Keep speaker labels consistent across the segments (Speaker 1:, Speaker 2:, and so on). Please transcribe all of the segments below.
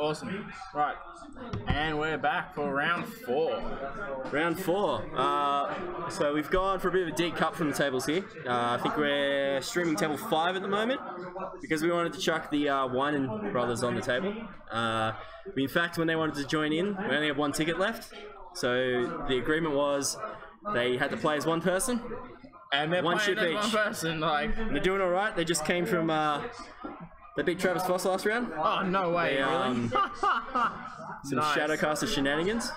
Speaker 1: Awesome. Right. And we're back for round 4.
Speaker 2: Round 4. So we've gone for a bit of a deep cut from the tables here. I think we're streaming table 5 at the moment because we wanted to chuck the Wynen brothers on the table. In fact, when they wanted to join in, we only had 1 ticket left. So the agreement was they had to play as 1 person.
Speaker 1: And they're
Speaker 2: one
Speaker 1: playing
Speaker 2: ship
Speaker 1: as
Speaker 2: each.
Speaker 1: 1 person, like...
Speaker 2: And they're doing alright. They just came from... they beat Travis Foss last round.
Speaker 1: Oh, no way, really?
Speaker 2: Some
Speaker 1: Nice.
Speaker 2: Shadowcaster shenanigans.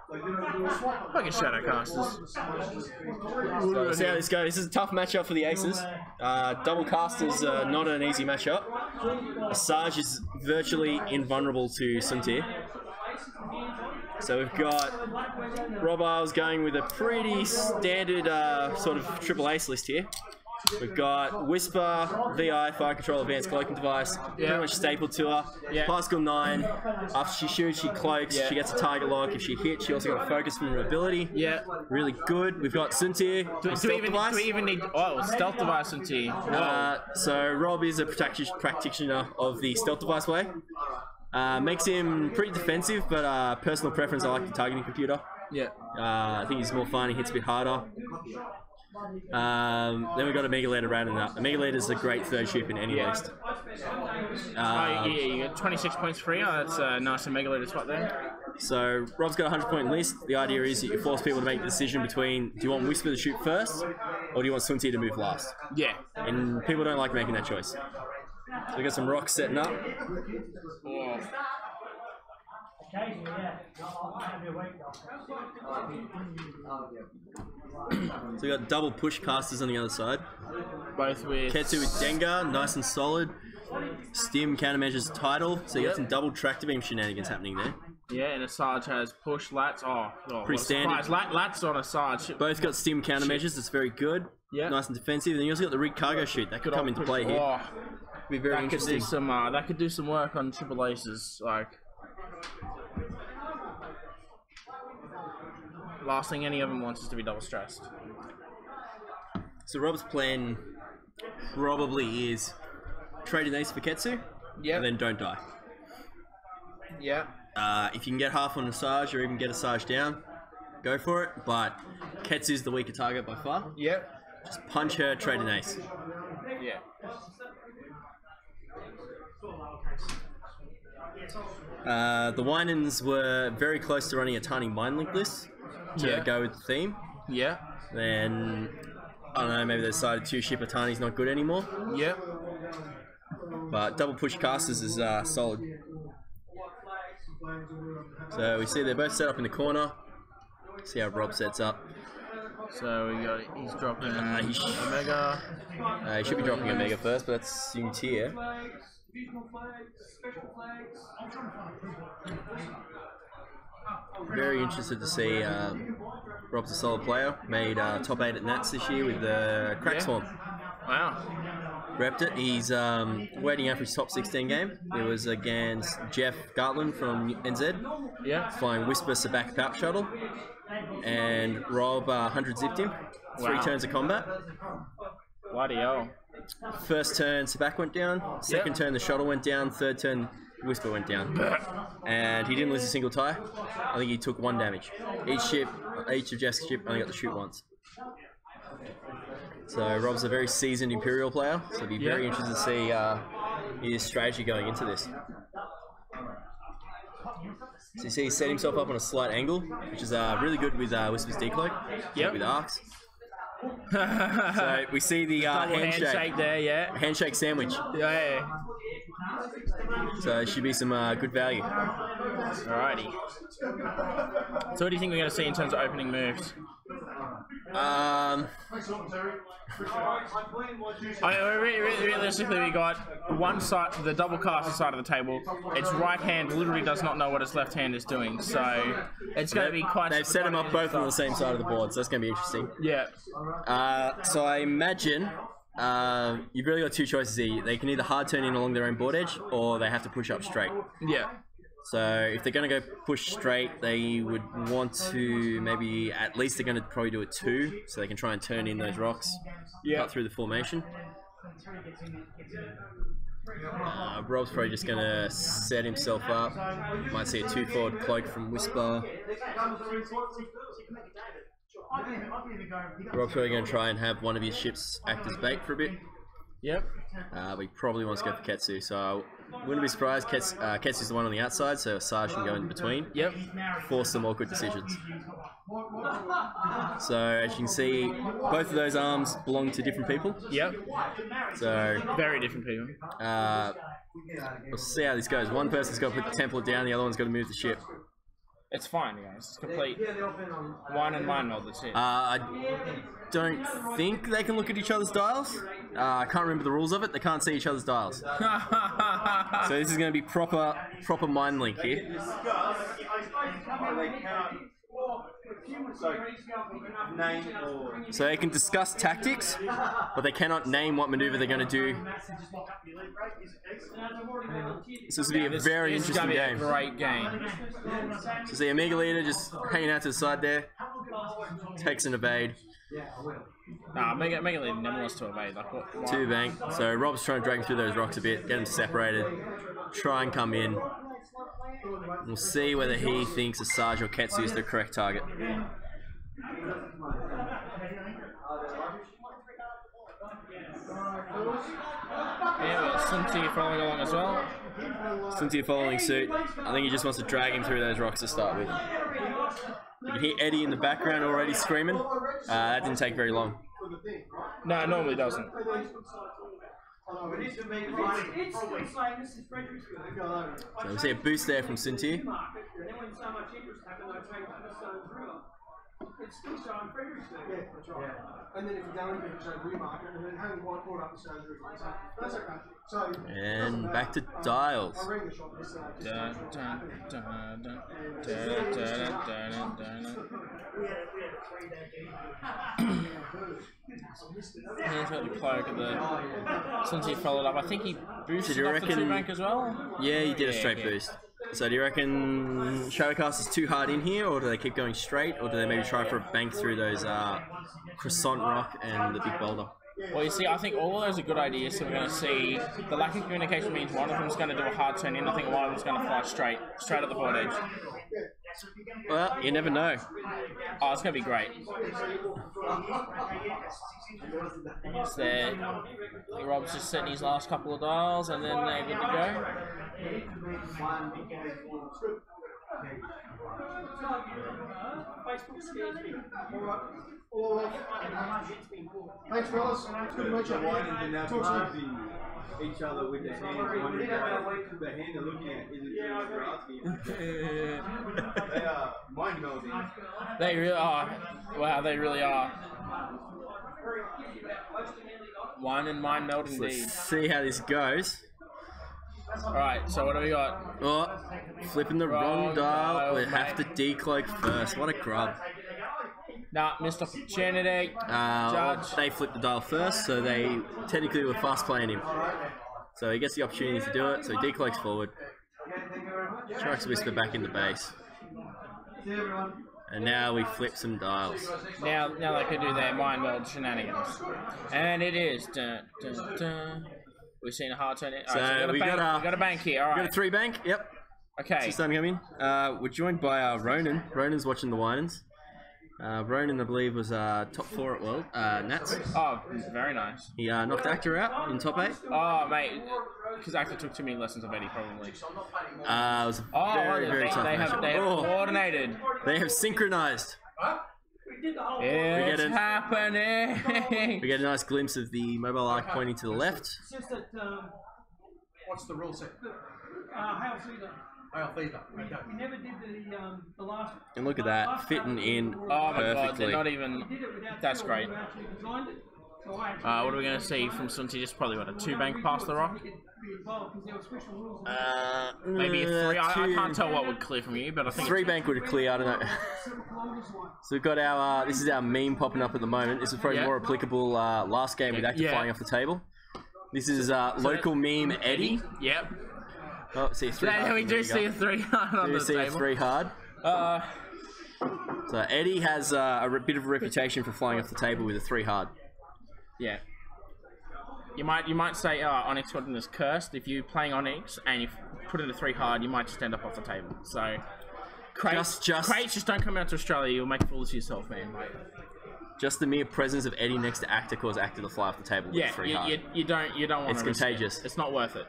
Speaker 1: Fucking Shadowcasters.
Speaker 2: So let's see how this goes. This is a tough matchup for the Aces. Double Caster's not an easy matchup. Asajj is virtually invulnerable to Suntir. So we've got Rob Eyles going with a pretty standard sort of triple ace list here. We've got Whisper, VI, Fire Control, Advanced Cloaking Device, pretty much stapled to her. Particle 9, after she shoots, she cloaks, she gets a target lock. If she hits, she also got a focus from her ability. Really good. We've got Suntir,
Speaker 1: Do we even need... Oh, Stealth Device Suntir.
Speaker 2: So Rob is a practitioner of the Stealth Device way. Makes him pretty defensive, but personal preference, I like the targeting computer. I think he's more fun, he hits a bit harder. Then we've got a Mega Leader rounding up. A Mega Leader is a great 3rd ship in any list.
Speaker 1: You get 26 points free. Oh, that's a nice Mega Leader spot there.
Speaker 2: So Rob's got a 100-point list. The idea is that you force people to make the decision between, do you want Whisper to shoot first, or do you want Suntir to move last? And people don't like making that choice. So we got some rocks setting up. So we got double push casters on the other side.
Speaker 1: Both with
Speaker 2: Ketsu with Dengar, nice and solid. Stim countermeasures title, so you got some double tractor beam shenanigans happening there.
Speaker 1: And Asajj has push, lats.
Speaker 2: Pretty standard.
Speaker 1: Lats on Asajj.
Speaker 2: Both got Stim countermeasures, that's very good. Nice and defensive. And then you also got the rig cargo shoot, that could come into play here. Be very interesting.
Speaker 1: That could do some work on triple aces. Like, last thing any of them wants is to be double stressed.
Speaker 2: So Rob's plan probably is trade an ace for Ketsu, and then don't die. If you can get half on Asajj or even get Asajj down, go for it. But Ketsu's the weaker target by far. Just punch her, trade an ace. The Wynens were very close to running a tiny mind link list to go with the theme. Then, I don't know, maybe they decided 2 ship Atani's not good anymore. But double push casters is solid. So we see they're both set up in the corner. See how Rob sets up.
Speaker 1: So we got, he's dropping
Speaker 2: he should be dropping a Mega first, but that's Suntir. Very interested to see Rob's a solid player. Made top 8 at Nats this year with the Crack Swarm. Repped it. He's waiting out for his top 16 game. It was against Jeff Gartland from NZ. Flying Whisper Sabak Pouch Shuttle. And Rob 100 zipped him. 3 turns of combat.
Speaker 1: Bloody hell.
Speaker 2: First turn, Sabak went down. Second turn, the shuttle went down. Third turn, Whisper went down. And he didn't lose a single tie. I think he took 1 damage. Each of Jeff's ship only got to shoot once. So Rob's a very seasoned Imperial player. So it'd be very interesting to see his strategy going into this. So you see he set himself up on a slight angle, which is really good with Whisper's decloak. With arcs. So we see the handshake
Speaker 1: there,
Speaker 2: handshake sandwich. So it should be some good value.
Speaker 1: Alrighty. So what do you think we're going to see in terms of opening moves? Realistically, we got one side, the double caster side of the table. Its right hand literally does not know what its left hand is doing, so it's going to be quite.
Speaker 2: They've set them up both on the same side of the board, so that's going to be interesting. So I imagine you've really got 2 choices here. They can either hard turn in along their own board edge, or they have to push up straight. So if they're going to go push straight, they would want to maybe, at least they're going to probably do a 2, so they can try and turn in those rocks, cut through the formation. Rob's probably just going to set himself up. Might see a 2-forward cloak from Whisper. Rob's probably going to try and have one of his ships act as bait for a bit.
Speaker 1: Yep.
Speaker 2: But he probably wants to go for Ketsu, so I wouldn't be surprised. Ketsu's the one on the outside, so Sarge can go in between.
Speaker 1: Yep.
Speaker 2: Force some awkward decisions. So as you can see, both of those arms belong to different people.
Speaker 1: Yep.
Speaker 2: So
Speaker 1: very different people.
Speaker 2: We'll see how this goes. One person's got to put the template down, the other one's got to move the ship.
Speaker 1: It's fine, guys. It's complete wine and mind meld. That's it.
Speaker 2: I don't think they can look at each other's dials. I can't remember the rules of it. They can't see each other's dials. So this is going to be proper mind link here. So they can discuss tactics, but they cannot name what maneuver they're going to do. So this will be a very interesting game.
Speaker 1: A great game.
Speaker 2: So see Amiga Leader just hanging out to the side there. Takes an evade.
Speaker 1: Nah, Mega Leader never wants to evade. Like, what?
Speaker 2: 2 bank. So Rob's trying to drag him through those rocks a bit, get them separated, try and come in. We'll see whether he thinks Asajj or Ketsu is the correct target.
Speaker 1: Yeah, well, Sunti following along as well.
Speaker 2: Sunti following suit. I think he just wants to drag him through those rocks to start with. You can hear Eddie in the background already screaming. That didn't take very long.
Speaker 1: No, it normally doesn't.
Speaker 2: So we see a boost there from Sunti.
Speaker 3: It's still showing Fredericksburg. Yeah, that's right. Yeah. And then if you go into it, show Newmarket, and then hang quite caught up the Stones River. So that's okay. So
Speaker 2: and back to dials.
Speaker 3: I rang the shop yesterday.
Speaker 1: He's got the cloak of the. Since he followed up, I think he boosted off the 2 bank as well.
Speaker 2: Yeah, he did a straight boost. So do you reckon Shadowcast is too hard in here, or do they keep going straight, or do they maybe try for a bank through those Croissant Rock and the Big Boulder?
Speaker 1: Well, you see, I think all of those are good ideas, so we're going to see the lack of communication means one of them's going to do a hard turn in, I think one of them's going to fly straight at the board edge.
Speaker 2: Well, you never know.
Speaker 1: Oh, it's going to be great. It's there. Rob's just setting his last couple of dials, and then they're good to go.
Speaker 3: Thanks, fellas. Good to meet you. Talk to you.
Speaker 4: Each other with their hands on the hand they're looking at isn't they are mind melding.
Speaker 1: They really are. Wow, they really are. Wine and mind meld indeed.
Speaker 2: Let's see how this goes.
Speaker 1: Alright, so what do we got?
Speaker 2: Oh, flipping the wrong dial. We have to decloak first. What a grub.
Speaker 1: Nah, missed opportunity. Judge.
Speaker 2: They flipped the dial first, so they technically were fast playing him. So he gets the opportunity to do it, so he decloaks forward. Strikes Whisper back in the base. And now we flip some dials.
Speaker 1: Now they can do their mind meld shenanigans. And it is. Dun, dun, dun. We've seen a hard turn in.
Speaker 2: So,
Speaker 1: right, so we got a bank here, alright.
Speaker 2: We got a 3 bank, yep.
Speaker 1: Okay.
Speaker 2: So starting to come in. We're joined by Ronan. Ronan's watching the Wynens. Ronan, I believe, was top 4 at World Nats.
Speaker 1: Oh, very nice.
Speaker 2: He knocked Actor out in top 8.
Speaker 1: Oh, mate, because Actor took too many lessons of Eddie, probably.
Speaker 2: It was a very tough matchup.
Speaker 1: They have coordinated.
Speaker 2: They have synchronized.
Speaker 1: It's happening.
Speaker 2: We get a nice glimpse of the mobile arc pointing to the left.
Speaker 3: What's the rule set?
Speaker 5: Hail Fever.
Speaker 3: Hail Fever. Okay.
Speaker 5: We never did the last.
Speaker 2: And look at that, fitting in
Speaker 1: Oh my god,
Speaker 2: perfectly.
Speaker 1: they're not even. That's great. What are we going to see from Sunti? Just probably what, a 2 bank past the rock? Maybe a 3. I can't tell what would clear from you, but I think
Speaker 2: 3 bank would clear. I don't know. So we've got our. This is our meme popping up at the moment. This is probably more applicable last game with Actor flying off the table. This is local meme Eddie.
Speaker 1: Yep.
Speaker 2: Oh, see a 3 hard.
Speaker 1: We do see a 3 hard on the table.
Speaker 2: A 3 hard. So Eddie has a bit of a reputation for flying off the table with a 3 hard.
Speaker 1: Yeah. You might say, oh, Onyx Squadron is cursed. If you're playing Onyx and you put in a 3 hard, you might just end up off the table. So, crates just don't come out to Australia. You'll make fools of yourself, man. Like,
Speaker 2: just the mere presence of Eddie next to Actor causes Actor to fly off the table with a 3 hard.
Speaker 1: you don't want
Speaker 2: It's
Speaker 1: to risk
Speaker 2: contagious.
Speaker 1: it. It's not worth it.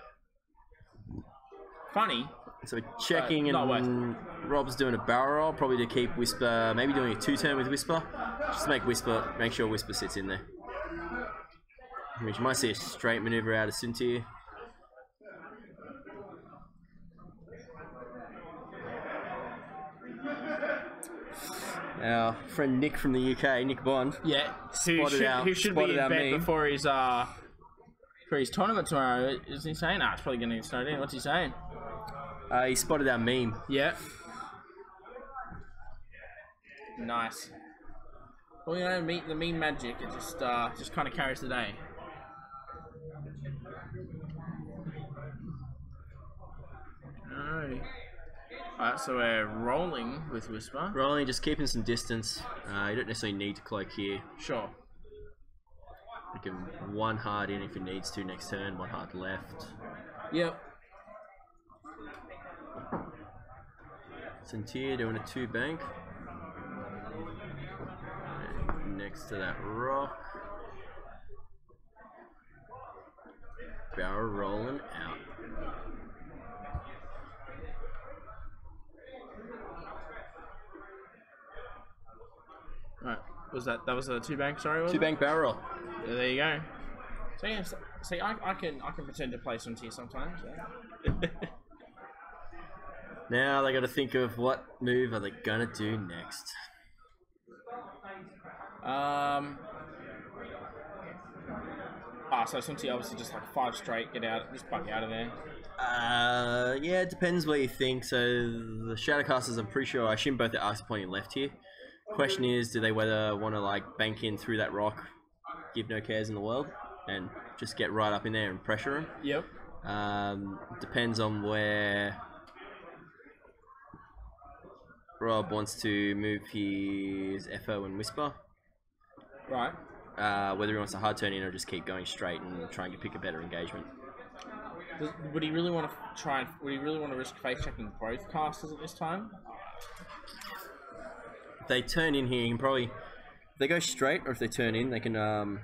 Speaker 1: Funny.
Speaker 2: So we're checking and Rob's doing a barrel roll, probably to keep Whisper, maybe doing a 2-turn with Whisper. Just to make sure Whisper sits in there. Which you might see a straight maneuver out of Suntir. Our friend Nick from the UK, Nick Bond.
Speaker 1: Yeah, who should be in bed before his tournament tomorrow. Is he saying? It's probably going to get snowed in. What's he saying?
Speaker 2: He spotted our meme.
Speaker 1: Yeah. Nice. Well, you know, the meme magic, it just kind of carries the day. Alright, so we're rolling with Whisper.
Speaker 2: Rolling, just keeping some distance. You don't necessarily need to cloak here.
Speaker 1: Sure.
Speaker 2: You can 1 hard in if it needs to next turn, 1 hard left.
Speaker 1: Yep.
Speaker 2: Suntir doing a 2 bank. And next to that rock. Barrel rolling out.
Speaker 1: Right, that was a 2 bank, sorry, was
Speaker 2: 2 bank barrel.
Speaker 1: Yeah, there you go. So yeah, see, I can pretend to play some tier sometimes. Yeah.
Speaker 2: Now they got to think of what move are they gonna do next.
Speaker 1: So some tier obviously just like 5 straight, just buck out of there.
Speaker 2: Yeah, it depends what you think. So the Shadowcasters, I'm pretty sure, I assume both the arcs are pointing left here. Question is, do they whether want to like bank in through that rock, give no cares in the world, and just get right up in there and pressure him?
Speaker 1: Yep.
Speaker 2: Depends on where Rob wants to move his FO and Whisper.
Speaker 1: Right.
Speaker 2: Whether he wants to hard turn in or just keep going straight and try and pick a better engagement.
Speaker 1: Would he really want to Would he really want to risk face checking both casters at this time?
Speaker 2: If they turn in here, you can probably, if they go straight, or if they turn in, they can hard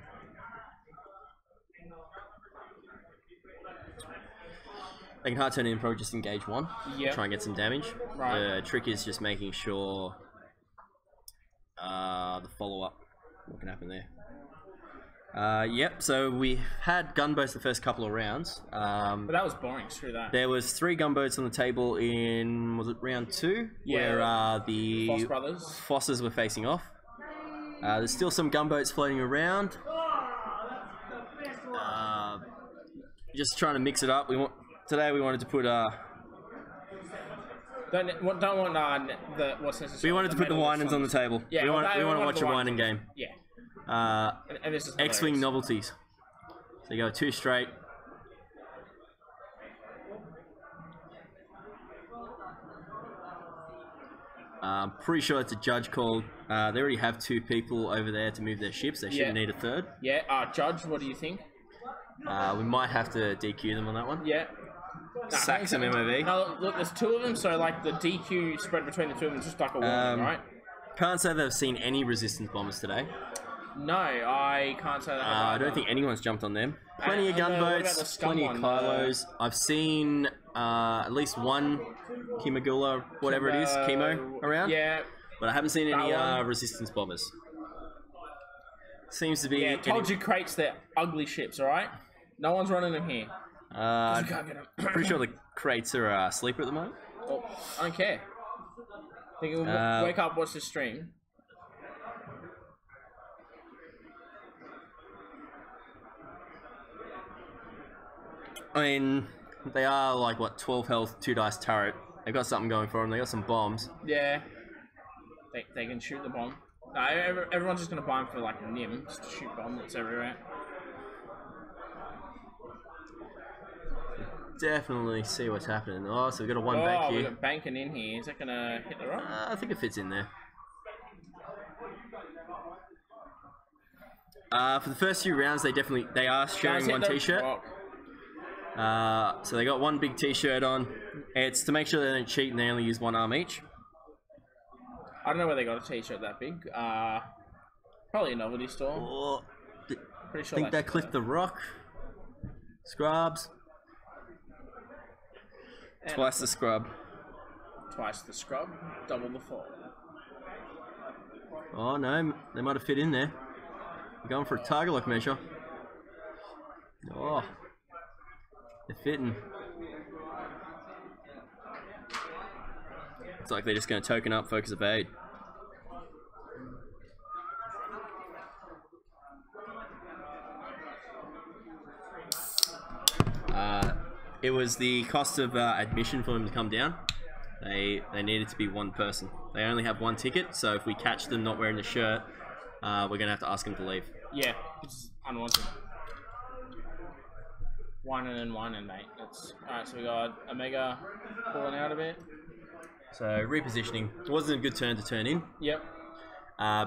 Speaker 2: turn in and probably just engage 1.
Speaker 1: Yeah.
Speaker 2: Try and get some damage.
Speaker 1: Right.
Speaker 2: The trick is just making sure the follow up. What can happen there? Yep. So we had gunboats the first couple of rounds.
Speaker 1: But that was boring. Screw that.
Speaker 2: There was 3 gunboats on the table in, was it round 2?
Speaker 1: Yeah.
Speaker 2: Where the
Speaker 1: Foss brothers.
Speaker 2: Fosses were facing off. There's still some gunboats floating around. Just trying to mix it up. Today we wanted to put
Speaker 1: Don't want the what's necessary.
Speaker 2: we wanted to put the Wynens on the table.
Speaker 1: Yeah,
Speaker 2: we want to watch a Wynen game.
Speaker 1: Yeah. And this is
Speaker 2: X-wing
Speaker 1: hilarious.
Speaker 2: novelties. So you go 2 straight. I'm pretty sure it's a judge call. They already have 2 people over there to move their ships. They shouldn't need a 3rd.
Speaker 1: Yeah. Judge, what do you think?
Speaker 2: We might have to DQ them on that one.
Speaker 1: Yeah.
Speaker 2: Sack some MOV.
Speaker 1: No, look, there's 2 of them, so like the DQ spread between the 2 of them is just like a warning, right?
Speaker 2: Can't say they've seen any resistance bombers today.
Speaker 1: No, I can't say that.
Speaker 2: I don't think anyone's jumped on them. Plenty of
Speaker 1: what about the
Speaker 2: gunboats,
Speaker 1: scum
Speaker 2: plenty of
Speaker 1: one,
Speaker 2: Kylos. I've seen at least 1 Kimagula, whatever it is, Chemo around.
Speaker 1: Yeah.
Speaker 2: But I haven't seen any
Speaker 1: one.
Speaker 2: resistance bombers. Seems to be.
Speaker 1: Yeah, told you crates, they're ugly ships, alright? No one's running them here. You can't get them.
Speaker 2: Pretty sure the crates are sleeper at the moment.
Speaker 1: Oh, I don't care. Think we'll wake up, watch this stream.
Speaker 2: I mean, they are like, what, 12 health, 2 dice turret. They've got something going for them. They got some bombs.
Speaker 1: Yeah. They can shoot the bomb. No, everyone's just going to buy them for like a nim, just to shoot bomblets everywhere.
Speaker 2: Definitely see what's happening. Oh, so we've got a 1 bank here.
Speaker 1: We've got banking in here. Is that going to hit the rock?
Speaker 2: I think it fits in there. For the first few rounds, they are sharing one T-shirt. So they got one big T-shirt on. It's to make sure they don't cheat and they only use one arm each.
Speaker 1: I don't know where they got a T-shirt that big. Probably a novelty store.
Speaker 2: Pretty sure. I think they clipped the rock. Scrubs. Twice the scrub.
Speaker 1: Twice the scrub, double the fall.
Speaker 2: Oh no, they might have fit in there. We're going for a target lock measure. Oh, they're fitting. It's like they're just going to token up focus evade. It was the cost of admission for them to come down. They needed to be one person. They only have one ticket, so if we catch them not wearing the shirt, we're going to have to ask them to leave.
Speaker 1: Yeah, it's unwanted. Wynen and Wynen, mate. Alright, so we got Omega pulling out a bit.
Speaker 2: So repositioning. It wasn't a good turn to turn in.
Speaker 1: Yep.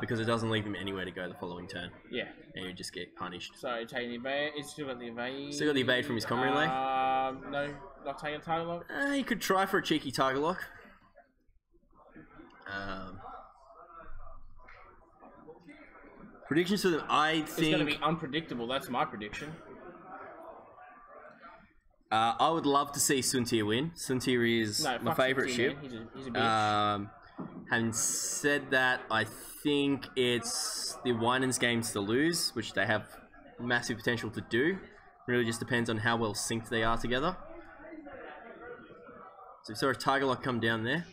Speaker 2: Because it doesn't leave him anywhere to go the following turn.
Speaker 1: Yeah.
Speaker 2: And you just get punished.
Speaker 1: So taking the evade. He's still got the evade.
Speaker 2: Still got the evade from his comm relay.
Speaker 1: No, not taking a target lock.
Speaker 2: He could try for a cheeky target lock. Predictions for them, I think...
Speaker 1: It's going to be unpredictable, that's my prediction.
Speaker 2: I would love to see Suntir win. Suntir is my favourite ship.
Speaker 1: He's a bitch.
Speaker 2: Having said that, I think it's the Wynen's games to lose, which they have massive potential to do. Really just depends on how well synced they are together. So we saw a target lock come down there.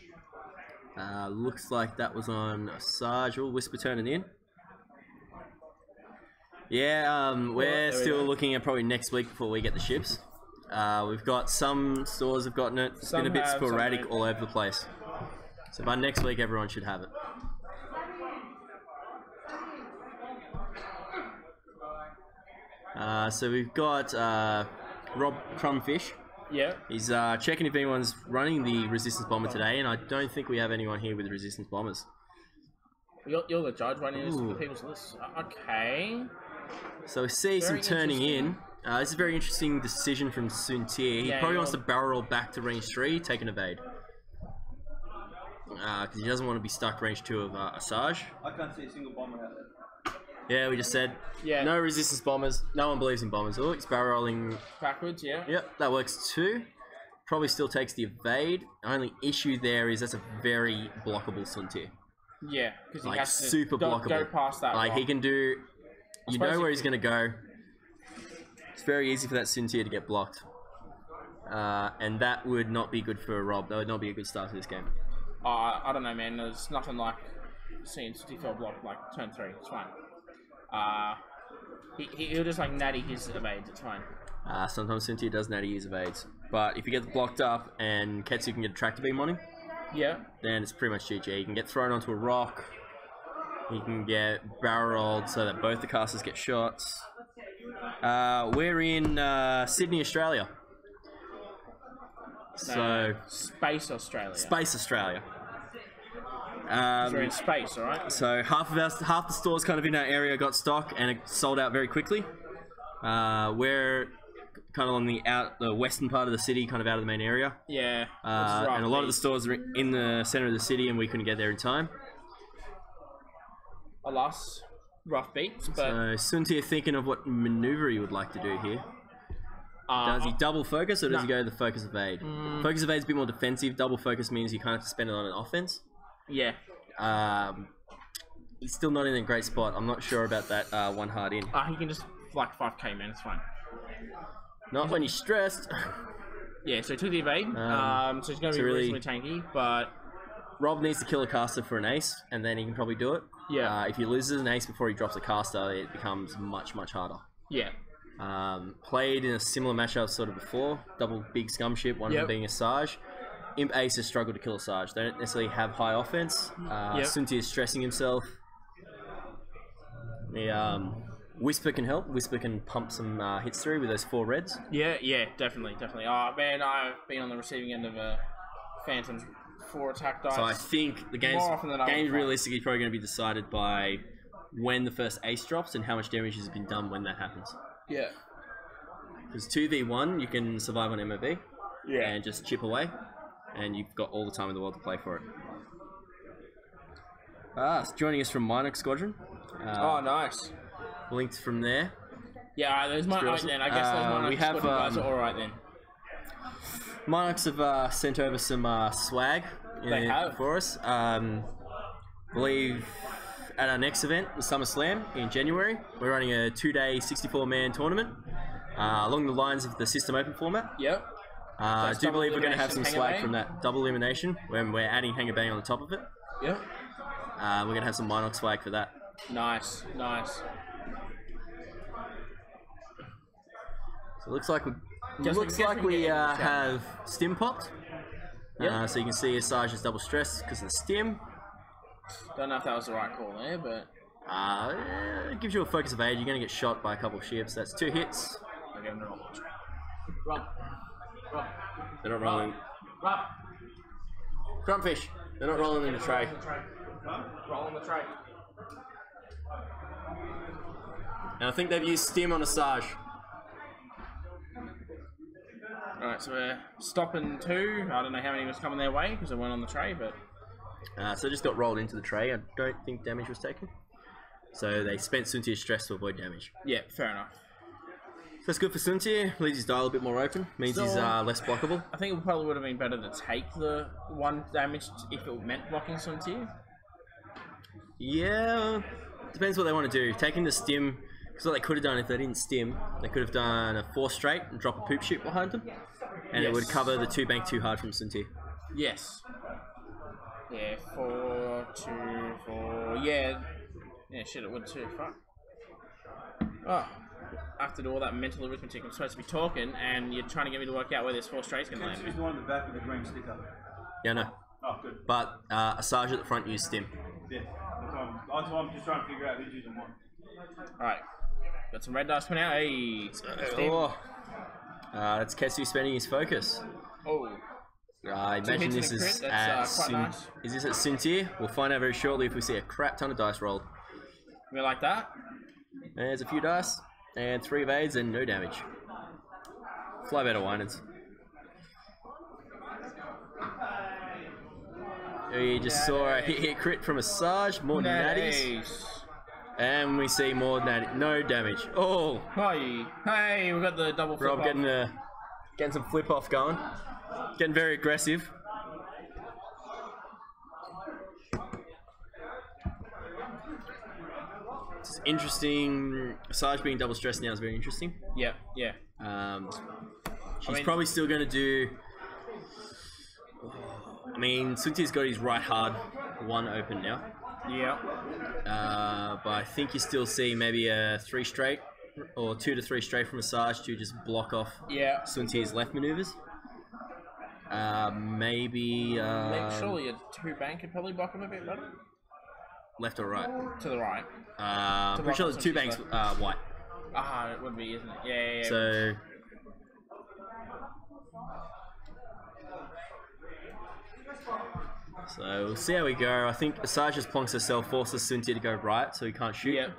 Speaker 2: Looks like that was on Sarge. Oh, Whisper turning in. Yeah, we're still looking at probably next week before we get the ships. We've got some stores have gotten it. It's been a bit sporadic all over the place. So by next week, everyone should have it. So we've got Rob Crumfish.
Speaker 1: Yeah.
Speaker 2: He's checking if anyone's running the Resistance Bomber today, and I don't think we have anyone here with Resistance Bombers.
Speaker 1: You're the judge running this for people's list. Okay.
Speaker 2: So we see some turning in. This is a very interesting decision from Suntir. He probably wants to barrel roll back to range 3, take an evade. Because he doesn't want to be stuck range 2 of Asajj.
Speaker 4: I can't see a single bomber out there.
Speaker 2: Yeah, we just said no resistance bombers. No one believes in bombers. Oh, he's barrel rolling
Speaker 1: backwards. Yeah.
Speaker 2: Yep, that works too. Probably still takes the evade. The only issue there is that's a very blockable Suntir.
Speaker 1: Yeah, because he
Speaker 2: like
Speaker 1: has to
Speaker 2: super blockable.
Speaker 1: Go past that.
Speaker 2: Like
Speaker 1: rock.
Speaker 2: he can do. You know where he's gonna go. It's very easy for that Suntir to get blocked, and that would not be good for Rob. That would not be a good start to this game.
Speaker 1: I don't know, man. There's nothing like seeing Suntir blocked like turn 3. It's fine. He'll just like natty his evades. It's fine.
Speaker 2: Sometimes Suntir does natty his evades, but if he gets blocked up and Ketsu can get a tractor beam on him, then it's pretty much GG. He can get thrown onto a rock. He can get barrel rolled so that both the casters get shots. We're in Sydney, Australia. So
Speaker 1: Space Australia.
Speaker 2: Space Australia.
Speaker 1: We're in space, alright?
Speaker 2: So half the stores kind of in our area got stock and it sold out very quickly. We're kind of on the western part of the city, kind of out of the main area.
Speaker 1: Yeah.
Speaker 2: And a lot of the stores are in the center of the city, and we couldn't get there in time.
Speaker 1: Alas, rough beats. But
Speaker 2: so Suntir thinking of what maneuver he would like to do here. Does he double focus or does he go the focus evade? Focus evade is a bit more defensive. Double focus means you kind of have to spend it on an offense.
Speaker 1: Yeah.
Speaker 2: He's still not in a great spot. I'm not sure about that one hard in.
Speaker 1: He can just like 5k, man. It's fine.
Speaker 2: Not when he's stressed.
Speaker 1: Yeah, so he took the evade. So he's going to be reasonably tanky, but
Speaker 2: Rob needs to kill a caster for an ace, and then he can probably do it.
Speaker 1: Yeah.
Speaker 2: If he loses an ace before he drops a caster, it becomes much, much harder.
Speaker 1: Yeah.
Speaker 2: Played in a similar matchup sort of before. Double big scum ship, one of them being Asajj. Imp aces struggle to kill Asajj. They don't necessarily have high offense. Suntir is stressing himself. The Whisper can help. Whisper can pump some hits through with those 4 reds.
Speaker 1: Yeah, definitely. Oh man, I've been on the receiving end of a Phantom's 4 attack dice.
Speaker 2: So I think the game's realistically probably going to be decided by when the first ace drops and how much damage has been done when that happens.
Speaker 1: Yeah.
Speaker 2: Because 2v1, you can survive on MOB and just chip away, and you've got all the time in the world to play for it. It's joining us from Onyx Squadron.
Speaker 1: Oh, nice.
Speaker 2: Linked from there.
Speaker 1: Yeah, there's my
Speaker 2: awesome.
Speaker 1: then. I guess those Onyx
Speaker 2: we have,
Speaker 1: Squadron guys are alright then.
Speaker 2: Monarchs have sent over some swag for us. Believe at our next event, the SummerSlam in January, we're running a 2-day 64-man tournament along the lines of the System Open format.
Speaker 1: Yep.
Speaker 2: I do believe we're going to have some swag from that double elimination when we're adding Hanger Bang on the top of it.
Speaker 1: Yep.
Speaker 2: We're going to have some Monarch swag for that.
Speaker 1: Nice, nice.
Speaker 2: So it looks like we have Stim popped.
Speaker 1: Yep.
Speaker 2: So you can see Asajj is double stressed because of the Stim.
Speaker 1: Don't know if that was the right call there, but...
Speaker 2: It gives you a focus of 8. You're going to get shot by a couple of ships. That's 2 hits.
Speaker 1: Okay, Rob.
Speaker 2: They're not rolling.
Speaker 1: Rob.
Speaker 2: Crumpfish. They're not rolling in the tray.
Speaker 1: Roll in the tray.
Speaker 2: And I think they've used Stim on Asajj.
Speaker 1: Alright, so we're stopping 2. I don't know how many was coming their way because they weren't on the tray, but...
Speaker 2: So it just got rolled into the tray. I don't think damage was taken. So they spent Suntier's stress to avoid damage.
Speaker 1: Yeah, fair enough.
Speaker 2: So that's good for Suntier. Leaves his dial a bit more open. Means he's less blockable.
Speaker 1: I think it probably would have been better to take the 1 damage if it meant blocking Suntier.
Speaker 2: Yeah, depends what they want to do. Taking the Stim, because what they could have done if they didn't Stim, they could have done a 4 straight and drop a poop chute behind them. And it would cover the 2 bank too hard from Suntier.
Speaker 1: Yes. Yeah, 4, 2, 4. Yeah. Yeah, shit, it would too. Fuck. Oh. I have to do all that mental arithmetic. I'm supposed to be talking, and you're trying to get me to work out where this 4 straight's going to land.
Speaker 4: Who's the one at the back with the green sticker?
Speaker 2: Yeah, no.
Speaker 4: Oh, good.
Speaker 2: But Asajj at the front used Stim.
Speaker 4: Yeah, that's what I'm just trying to figure out who's using what.
Speaker 1: Alright. Got some red dice coming out. Hey.
Speaker 2: That's Ketsu spending his focus.
Speaker 1: Oh.
Speaker 2: I imagine this is at
Speaker 1: nice.
Speaker 2: Is this at Suntier? We'll find out very shortly if we see a crap ton of dice rolled.
Speaker 1: We like that?
Speaker 2: There's a few dice, and 3 evades and no damage. Fly better Wynens. We just saw a hit crit from Asajj, more natties. And we see more no damage. Oh!
Speaker 1: Hey, we got the double flip
Speaker 2: Rob
Speaker 1: off.
Speaker 2: Getting some flip off going. Getting very aggressive. It's interesting. Asajj being double stressed now is very interesting.
Speaker 1: Yeah, yeah.
Speaker 2: She's probably still going to do... I mean, Suntier's got his right hard 1 open now.
Speaker 1: Yeah.
Speaker 2: But I think you still see maybe a 3 straight or 2 to 3 straight from Asajj to just block off Suntier's left maneuvers. Maybe...
Speaker 1: surely a 2 bank could probably block him a bit better.
Speaker 2: Left or right?
Speaker 1: To the right.
Speaker 2: Pretty sure the 2 banks white.
Speaker 1: Ah, it would be, isn't it? Yeah.
Speaker 2: So... So we'll see how we go. I think Asajj just plonks herself, forces Suntier to go right, so he can't shoot.
Speaker 1: Yep.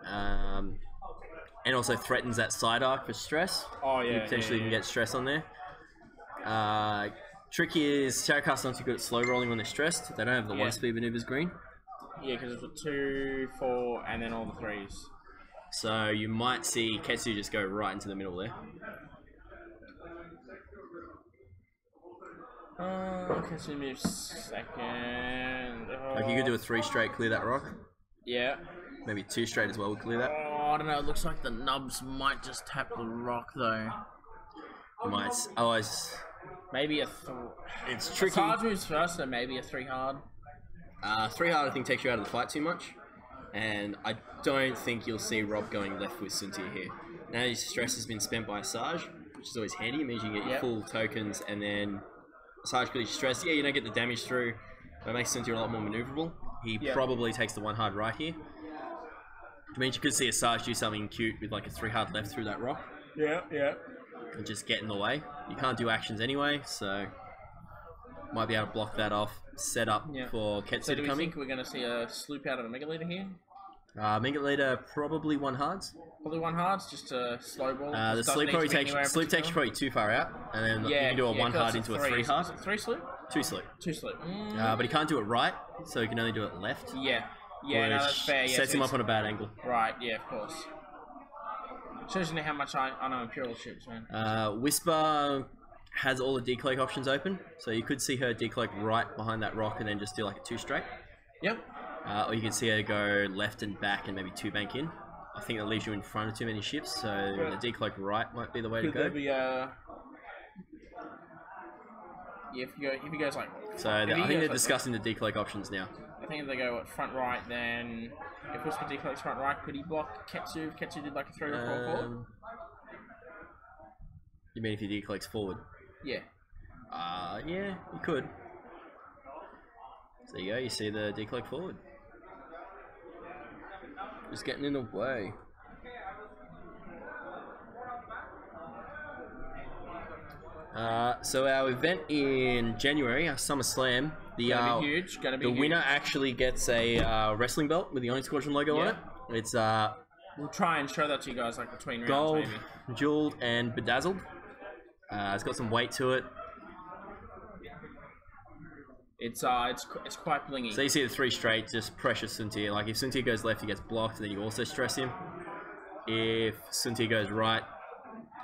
Speaker 2: And also threatens that side arc for stress.
Speaker 1: Oh yeah.
Speaker 2: You potentially can get stress on there. Tricky is Terracast's not too good at slow rolling when they're stressed. They don't have the 1-speed maneuvers green.
Speaker 1: Yeah, because it's a 2, 4, and then all the 3s.
Speaker 2: So you might see Ketsu just go right into the middle there. Ketsu moves second. Like you could do a 3 straight, clear that rock.
Speaker 1: Yeah.
Speaker 2: Maybe 2 straight as well would clear that.
Speaker 1: Oh, I don't know. It looks like the nubs might just tap the rock though.
Speaker 2: Might. Otherwise,
Speaker 1: maybe a 3.
Speaker 2: It's tricky.
Speaker 1: Asajj moves first, so maybe a 3 hard.
Speaker 2: 3 hard I think takes you out of the fight too much. And I don't think you'll see Rob going left with Suntier here. Now his stress has been spent by Asajj, which is always handy. It means you can get your full tokens and then Asajj could stress. Yeah, you don't get the damage through. That makes Suntier a lot more maneuverable. He probably takes the 1 hard right here. Which means you could see Asajj do something cute with like a 3 hard left through that rock.
Speaker 1: Yeah.
Speaker 2: And just get in the way. You can't do actions anyway, so might be able to block that off. Set up for Ketsu to come in.
Speaker 1: Do we think we're going to see a sloop out of a Mega Leader here?
Speaker 2: Mega Leader probably one hards.
Speaker 1: Probably one hards, just to slow ball.
Speaker 2: The sleep probably takes you probably too far out, and then you can do a one hard into a 3 hard.
Speaker 1: 3 sleep?
Speaker 2: 2 sleep.
Speaker 1: 2 sleep.
Speaker 2: But he can't do it right, so he can only do it left.
Speaker 1: Yeah. Yeah, no, that's fair. Yeah,
Speaker 2: sets
Speaker 1: so
Speaker 2: him up on a bad angle.
Speaker 1: Right, yeah, of course. Shows you how much I know Imperial ships, man.
Speaker 2: Whisper has all the decloak options open, so you could see her decloak right behind that rock and then just do like a 2 straight.
Speaker 1: Yep.
Speaker 2: Or you can see her go left and back and maybe 2 bank in. I think that leaves you in front of too many ships, so the decloak right might be the way to go.
Speaker 1: Be, yeah, if he goes like...
Speaker 2: So I think they're discussing the decloak options now.
Speaker 1: I think if they go front right, then if Whisper decloaks front right, could he block Ketsu? If Ketsu did like a 3 or 4 forward?
Speaker 2: You mean if he decloaks forward?
Speaker 1: Yeah.
Speaker 2: Yeah, you could. So there you go, you see the decloak forward. Just getting in the way. So our event in January, our Summer Slam, the
Speaker 1: huge.
Speaker 2: The winner actually gets a wrestling belt with the Onyx Squadron logo on it. It's
Speaker 1: we'll try and show that to you guys like between rounds,
Speaker 2: gold,
Speaker 1: maybe.
Speaker 2: jeweled, and bedazzled. It's got some weight to it.
Speaker 1: It's quite blingy.
Speaker 2: So you see the 3 straight, just pressure Suntir. Like if Suntir goes left, he gets blocked, and then you also stress him. If Suntir goes right,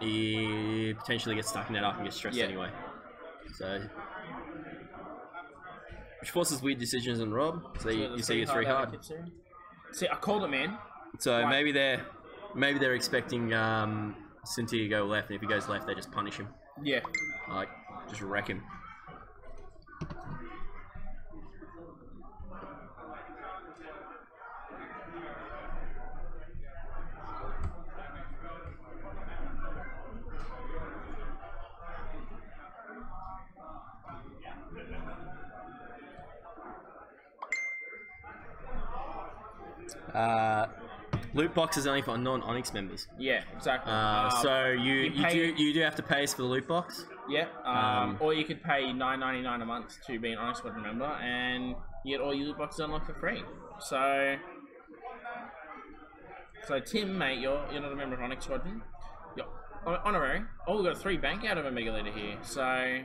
Speaker 2: he potentially gets stuck in that arc and gets stressed anyway. So, which forces weird decisions on Rob. So you see it's 3 hard.
Speaker 1: See, I called it, man.
Speaker 2: So right. maybe they're expecting Suntir to go left, and if he goes left, they just punish him.
Speaker 1: Yeah.
Speaker 2: Like just wreck him. Loot box is only for non-Onyx members.
Speaker 1: Yeah, exactly.
Speaker 2: So you do have to pay us for the loot box.
Speaker 1: Yeah. Or you could pay $9.99 a month to be an Onyx Squadron member, and you get all your loot boxes unlocked for free. So Tim, mate, you're not a member of Onyx Squadron. You're honorary. Oh, we've got a 3 bank out of a Mega Leader here. So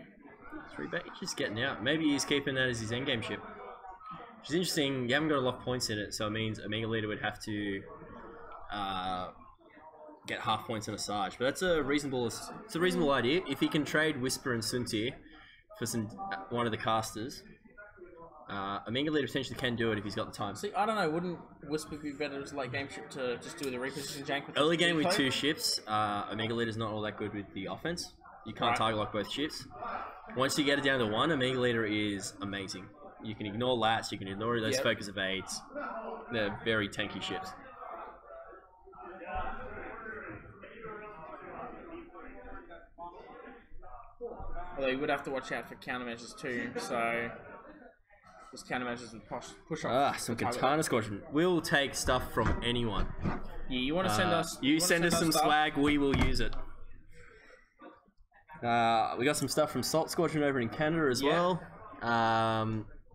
Speaker 2: 3 bank, just getting out. Maybe he's keeping that as his endgame ship. Which is interesting. You haven't got a lot of points in it, so it means a Mega Leader would have to get half points on a Sarge. But that's a reasonable idea. If he can trade Whisper and Suntir for one of the casters, a Mega Leader potentially can do it if he's got the time.
Speaker 1: See, I don't know. Wouldn't Whisper be better as a late game ship to just do the reposition jank with
Speaker 2: early game with 2 ships? A Mega Leader's not all that good with the offense. You can't target lock both ships. Once you get it down to 1, a Mega Leader is amazing. You can ignore lats, you can ignore those focus evades. They're very tanky ships.
Speaker 1: Although you would have to watch out for countermeasures too, so these countermeasures will push off.
Speaker 2: Some Katana Squadron. We'll take stuff from anyone.
Speaker 1: Yeah, you want to send us...
Speaker 2: You send us some swag, we will use it. We got some stuff from Salt Squadron over in Canada as well.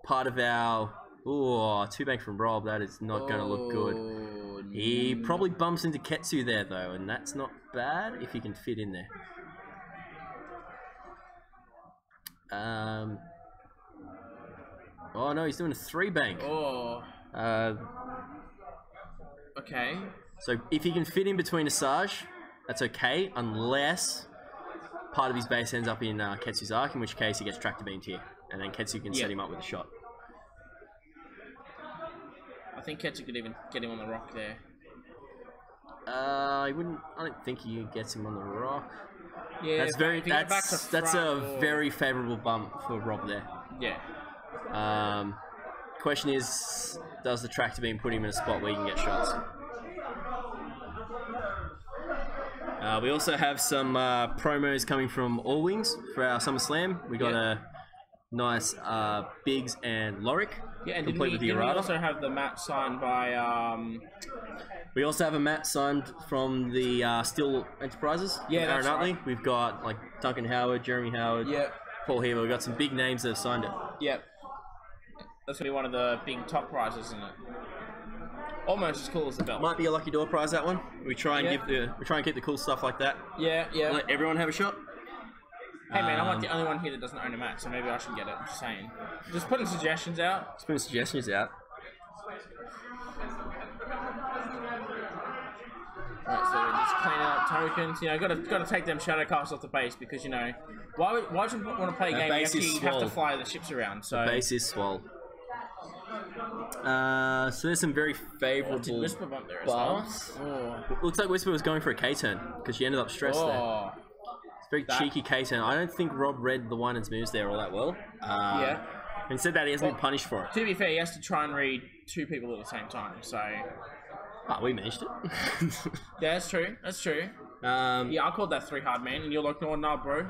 Speaker 2: Part of our 2 bank from Rob, that is not going to look good. He probably bumps into Ketsu there though, and that's not bad if he can fit in there. Oh no, he's doing a 3 bank.
Speaker 1: Okay.
Speaker 2: So if he can fit in between a Sarge, that's okay, unless part of his base ends up in Ketsu's arc, in which case he gets tractor beamed here. And then Ketsu can set him up with a shot.
Speaker 1: I think Ketsu could even get him on the rock there.
Speaker 2: I don't think he gets him on the rock.
Speaker 1: Yeah,
Speaker 2: that's a very favourable bump for Rob there.
Speaker 1: Yeah.
Speaker 2: Question is, does the tractor beam put him in a spot where he can get shots? We also have some promos coming from All Wings for our Summer Slam. We got a nice Biggs and Lorik.
Speaker 1: Yeah, and did we also have the map signed by...
Speaker 2: We also have a map signed from the Steel Enterprises.
Speaker 1: Yeah,
Speaker 2: Aaron Utley. We've got like Duncan Howard, Jeremy Howard, Paul Heaver. We've got some big names that have signed it.
Speaker 1: Yep. That's going to be one of the big top prizes, isn't it? Almost as cool as the belt.
Speaker 2: Might be a lucky door prize, that one. We try and
Speaker 1: Yeah.
Speaker 2: we try and keep the cool stuff like that.
Speaker 1: Yeah, yeah.
Speaker 2: Let everyone have a shot.
Speaker 1: Hey man, I'm like the only one here that doesn't own a Mac, so maybe I should get it. Just saying. Just putting suggestions out.
Speaker 2: Let's put suggestions out.
Speaker 1: Right, so just clean out tokens. You know, gotta take them shadow casts off the base because you know why would you want to play a game where you
Speaker 2: base is
Speaker 1: actually have to
Speaker 2: swole.
Speaker 1: fly the ships around? So
Speaker 2: Base is swole. So there's some very
Speaker 1: did
Speaker 2: favourable
Speaker 1: Whisper bump there as
Speaker 2: bumps.
Speaker 1: well?
Speaker 2: Looks like Whisper was going for a K-turn because she ended up stressed there.
Speaker 1: Oh.
Speaker 2: It's a very cheeky K-turn. I don't think Rob read the Wynen's moves there all that well.
Speaker 1: Yeah.
Speaker 2: Instead that he hasn't been punished for it.
Speaker 1: To be fair, he has to try and read two people at the same time. So
Speaker 2: Oh, we managed it.
Speaker 1: yeah, that's true. That's true. Yeah, I called that 3 hard man, and you're like, no, nah, bro.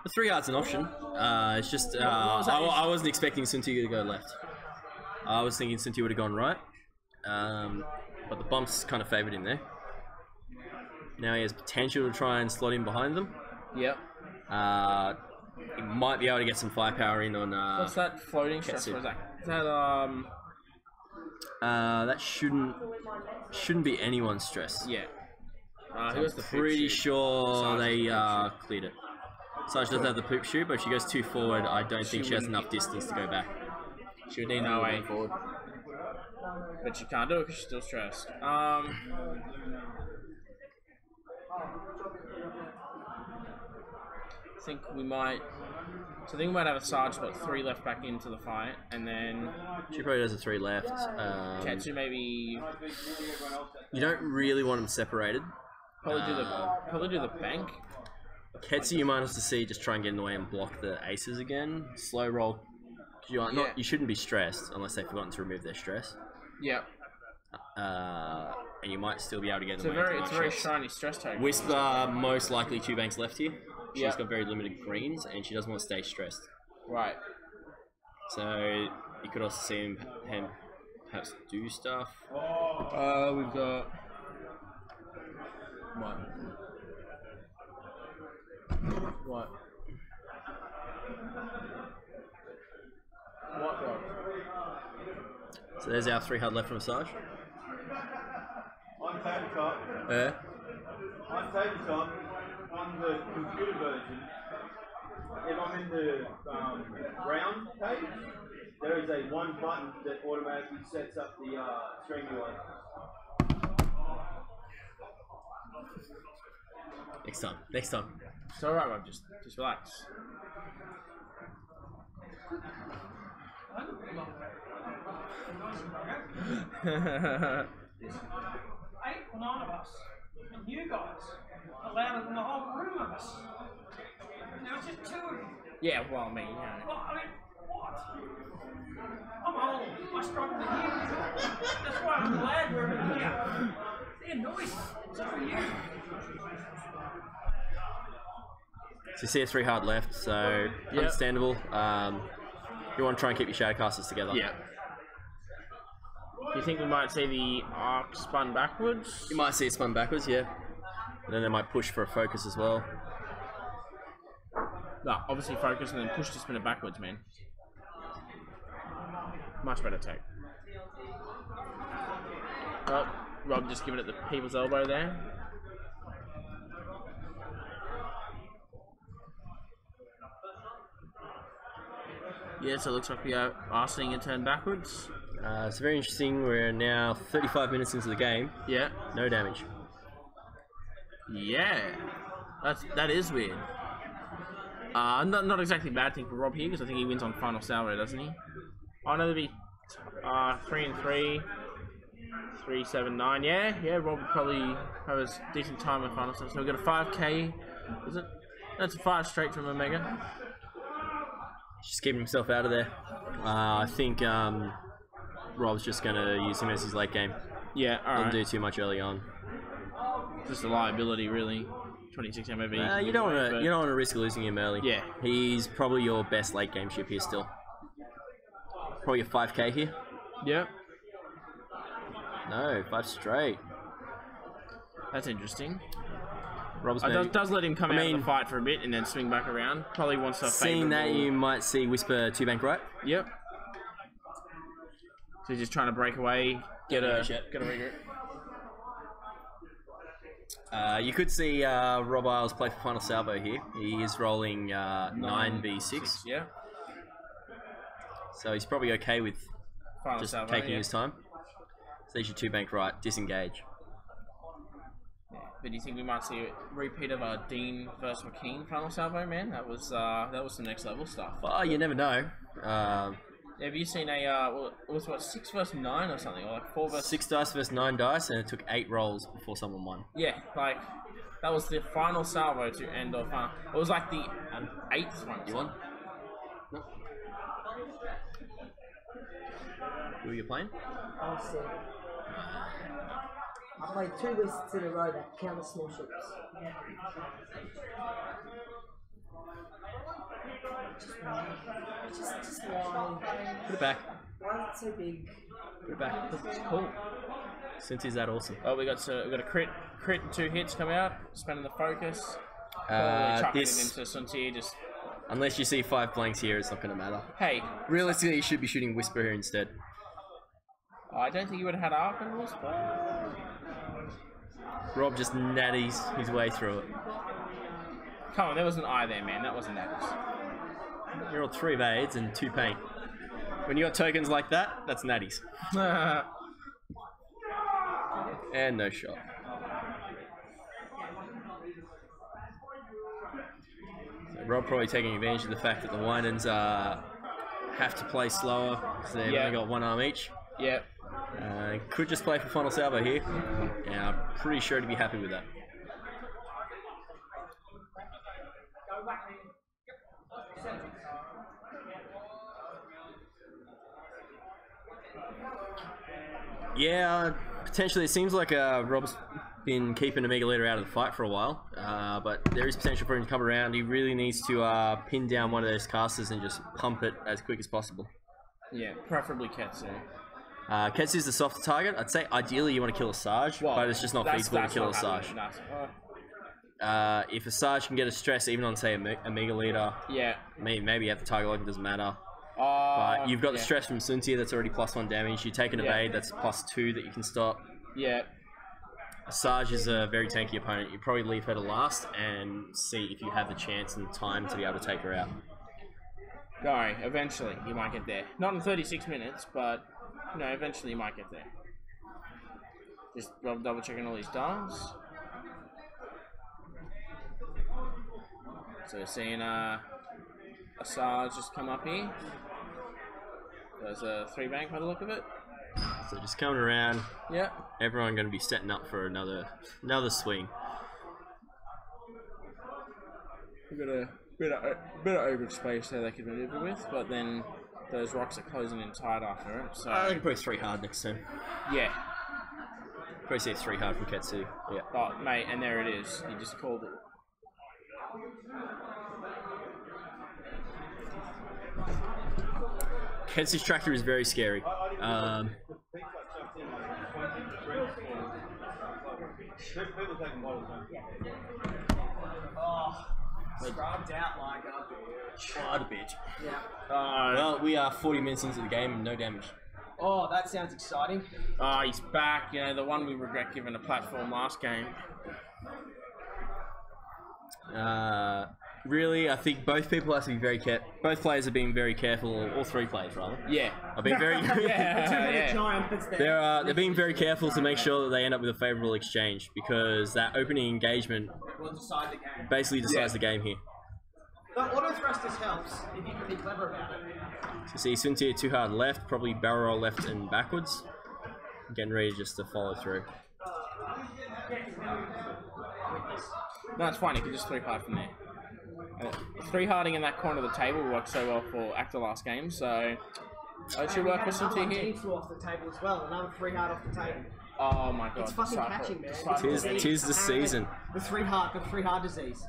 Speaker 2: The 3 hard's an option. It's just
Speaker 1: was that?
Speaker 2: I wasn't expecting Sunti to go left. I was thinking Sunti would have gone right. But the bumps kind of favoured him there. Now he has potential to try and slot in behind them.
Speaker 1: Yep.
Speaker 2: He might be able to get some firepower in on.
Speaker 1: What's that floating stress?
Speaker 2: Ketsu.
Speaker 1: What is that? Is that
Speaker 2: That shouldn't be anyone's stress.
Speaker 1: yeah. Who
Speaker 2: I'm
Speaker 1: has the poop
Speaker 2: pretty
Speaker 1: shoot?
Speaker 2: sure
Speaker 1: Sarge
Speaker 2: they
Speaker 1: has the poop
Speaker 2: cleared it. Sarge doesn't have the poop shoot, but if she goes too forward, I don't think she has
Speaker 1: wouldn't.
Speaker 2: enough distance to go back.
Speaker 1: She would need no way forward. But she can't do it because she's still stressed. I think we might. So I think we might have a Sarge, but 3 left back into the fight, and then
Speaker 2: She probably does a 3 left.
Speaker 1: Ketsu maybe
Speaker 2: You don't really want them separated.
Speaker 1: probably do the bank.
Speaker 2: Ketsu you might have to see just try and get in the way and block the aces again. Slow roll. 'Cause You, are not, you shouldn't be stressed unless they've forgotten to remove their stress.
Speaker 1: Yeah.
Speaker 2: And you might still be able to get in
Speaker 1: It's
Speaker 2: the
Speaker 1: a
Speaker 2: way.
Speaker 1: very
Speaker 2: of
Speaker 1: it's a
Speaker 2: my
Speaker 1: very
Speaker 2: shots.
Speaker 1: shiny stress token.
Speaker 2: Whisper most likely 2 banks left here. She's
Speaker 1: Yeah.
Speaker 2: got very limited greens and she doesn't want to stay stressed.
Speaker 1: Right.
Speaker 2: So you could also see him perhaps do stuff.
Speaker 1: We've got what? What? What?
Speaker 2: So there's our 3 hard left from Massage.
Speaker 4: On tabletop, on tabletop, on the computer version, if I'm in the round page, there is a 1 button that automatically sets up the string UI.
Speaker 2: Next time.
Speaker 1: It's alright, Rob. Just relax.
Speaker 5: There's 8 or 9 of us, and you guys are louder than the whole room of us. Now it's just 2 of you.
Speaker 1: Yeah. Well, I mean, you know.
Speaker 5: Well, I mean, what? I'm old. I struggle to hear. That's why I'm glad we're here. They're noisy. So are you.
Speaker 2: So you see a 3 hard left, so understandable. You want to try and keep your shadowcasters together.
Speaker 1: Yeah. Do you think we might see the arc spun backwards?
Speaker 2: You might see it spun backwards, yeah. And then they might push for a focus as well.
Speaker 1: No, obviously focus and then push to spin it backwards, man. Much better take. Oh, Rob just giving it the people's elbow there. Yeah, so it looks like we are seeing it turn backwards.
Speaker 2: It's very interesting. We're now 35 minutes into the game.
Speaker 1: Yeah.
Speaker 2: No damage.
Speaker 1: Yeah. That is weird. Not exactly a bad thing for Rob here, because I think he wins on final salvo, doesn't he? Oh no, there'd be 3 and 3, 3, 7, 9. Yeah, Rob would probably have a decent time in final salvo. So we've got a 5k. Is it? That's a 5 straight from Omega.
Speaker 2: Just keeping himself out of there. I think Rob's just going to use him as his late game.
Speaker 1: Yeah,
Speaker 2: Didn't
Speaker 1: alright.
Speaker 2: do too much early on.
Speaker 1: Just a liability, really. 26 MOV.
Speaker 2: You don't want to risk losing him early.
Speaker 1: Yeah.
Speaker 2: He's probably your best late game ship here still. Probably a 5k here.
Speaker 1: Yep.
Speaker 2: No, 5 straight.
Speaker 1: That's interesting.
Speaker 2: Rob's
Speaker 1: Does let him come out of the fight for a bit and then swing back around. Probably wants to
Speaker 2: seeing that, you might see Whisper 2 bank right.
Speaker 1: Yep. So he's just trying to break away, Get a
Speaker 2: shit.
Speaker 1: regroup.
Speaker 2: You could see Rob Eyles play for final salvo here. He is rolling 9v6.
Speaker 1: Yeah.
Speaker 2: So he's probably okay with
Speaker 1: Final
Speaker 2: just
Speaker 1: salvo,
Speaker 2: taking
Speaker 1: yeah.
Speaker 2: his time. So there's your 2-bank right, disengage.
Speaker 1: But do you think we might see a repeat of a Dean versus McKean final salvo, man? That was some next level stuff.
Speaker 2: Well, you never know.
Speaker 1: Have you seen it was what 6 versus 9 or something, or like 4 versus
Speaker 2: 6 dice versus 9 dice, and it took 8 rolls before someone won.
Speaker 1: Yeah, like that was the final salvo to end off. It was like the 8th one.
Speaker 2: You won? No. Who are you playing?
Speaker 6: I'll see. I played 2 lists in a row that count as small ships. Just why?
Speaker 2: Put it back.
Speaker 6: Why is it so big?
Speaker 2: Put it back.
Speaker 1: It's cool.
Speaker 2: Since he's that awesome.
Speaker 1: Oh, we got a crit and 2 hits come out. Spending the focus. Chucking it into Suntier. Just
Speaker 2: unless you see 5 blanks here, it's not going to matter.
Speaker 1: hey,
Speaker 2: Realistically, you should be shooting Whisper here instead.
Speaker 1: I don't think you would have had Arc in this, but
Speaker 2: Rob just natties his way through it.
Speaker 1: come on, there was an eye there, man. That wasn't that.
Speaker 2: You're on 3 of AIDS and 2 paint. When you got tokens like that, that's natties. And no shot. So Rob probably taking advantage of the fact that the Wynens have to play slower because they've only got 1 arm each.
Speaker 1: Yep.
Speaker 2: Could just play for final salvo here. And I'm pretty sure to be happy with that. Yeah, potentially. It seems like Rob's been keeping Omega Leader out of the fight for a while, but there is potential for him to come around. He really needs to pin down one of those casters and just pump it as quick as possible.
Speaker 1: Yeah, preferably Ketsu.
Speaker 2: Ketsu's the softer target. I'd say ideally you want to kill a Sarge, but it's just not feasible to kill a Sarge. If a Sarge can get a stress even on, say, Omega Leader,
Speaker 1: Yeah.
Speaker 2: maybe you have to target like it doesn't matter. But you've got the stress from Suntier that's already +1 damage. You take an evade that's +2 that you can stop.
Speaker 1: Yeah.
Speaker 2: A Sarge is a very tanky opponent. You probably leave her to last and see if you have the chance and time to be able to take her out.
Speaker 1: Don't worry, eventually you might get there. Not in 36 minutes, but you know, eventually you might get there. Just double checking all these dials. So seeing a Sarge just come up here. There's a 3-bank by the look of it.
Speaker 2: So just coming around.
Speaker 1: Yeah.
Speaker 2: Everyone going to be setting up for another swing.
Speaker 1: We've got a bit of overage space there they could maneuver with, but then those rocks are closing in tight after it. So
Speaker 2: I can put 3 hard next turn.
Speaker 1: yeah.
Speaker 2: Probably see 3 hard from Ketsu. Yeah.
Speaker 1: Oh, mate, and there it is. You just called it.
Speaker 2: Ketsu's tractor is very scary.
Speaker 6: Scrubbed out like a bitch.
Speaker 2: What a bitch.
Speaker 6: Yeah.
Speaker 2: Well, we are 40 minutes into the game and no damage.
Speaker 6: Oh, that sounds exciting.
Speaker 1: Oh, he's back. You know, the one we regret giving a platform last game.
Speaker 2: Really, I think both people have to be very careful. Both players are being very careful, all 3 players rather.
Speaker 1: Yeah.
Speaker 2: I've been very.
Speaker 1: Yeah.
Speaker 6: Giant that's there.
Speaker 2: They're being very careful to make sure that they end up with a favourable exchange because that opening engagement
Speaker 6: We'll decide the game.
Speaker 2: basically decides the game here.
Speaker 6: The auto thrusters helps if you can be clever about it.
Speaker 2: So see Suntier 2 hard left, probably barrel roll left and backwards. Getting ready just to follow through.
Speaker 1: No, it's fine. You can just 3 hard from there. 3 harding in that corner of the table worked so well for Actor last game, so it should work for some here.
Speaker 6: G2 off the table as well. Another 3 hard off the table.
Speaker 1: Oh my god.
Speaker 6: It's fucking
Speaker 1: Disciple.
Speaker 6: catching, man.
Speaker 1: Disciple.
Speaker 2: Tis the season.
Speaker 6: The 3 hard disease.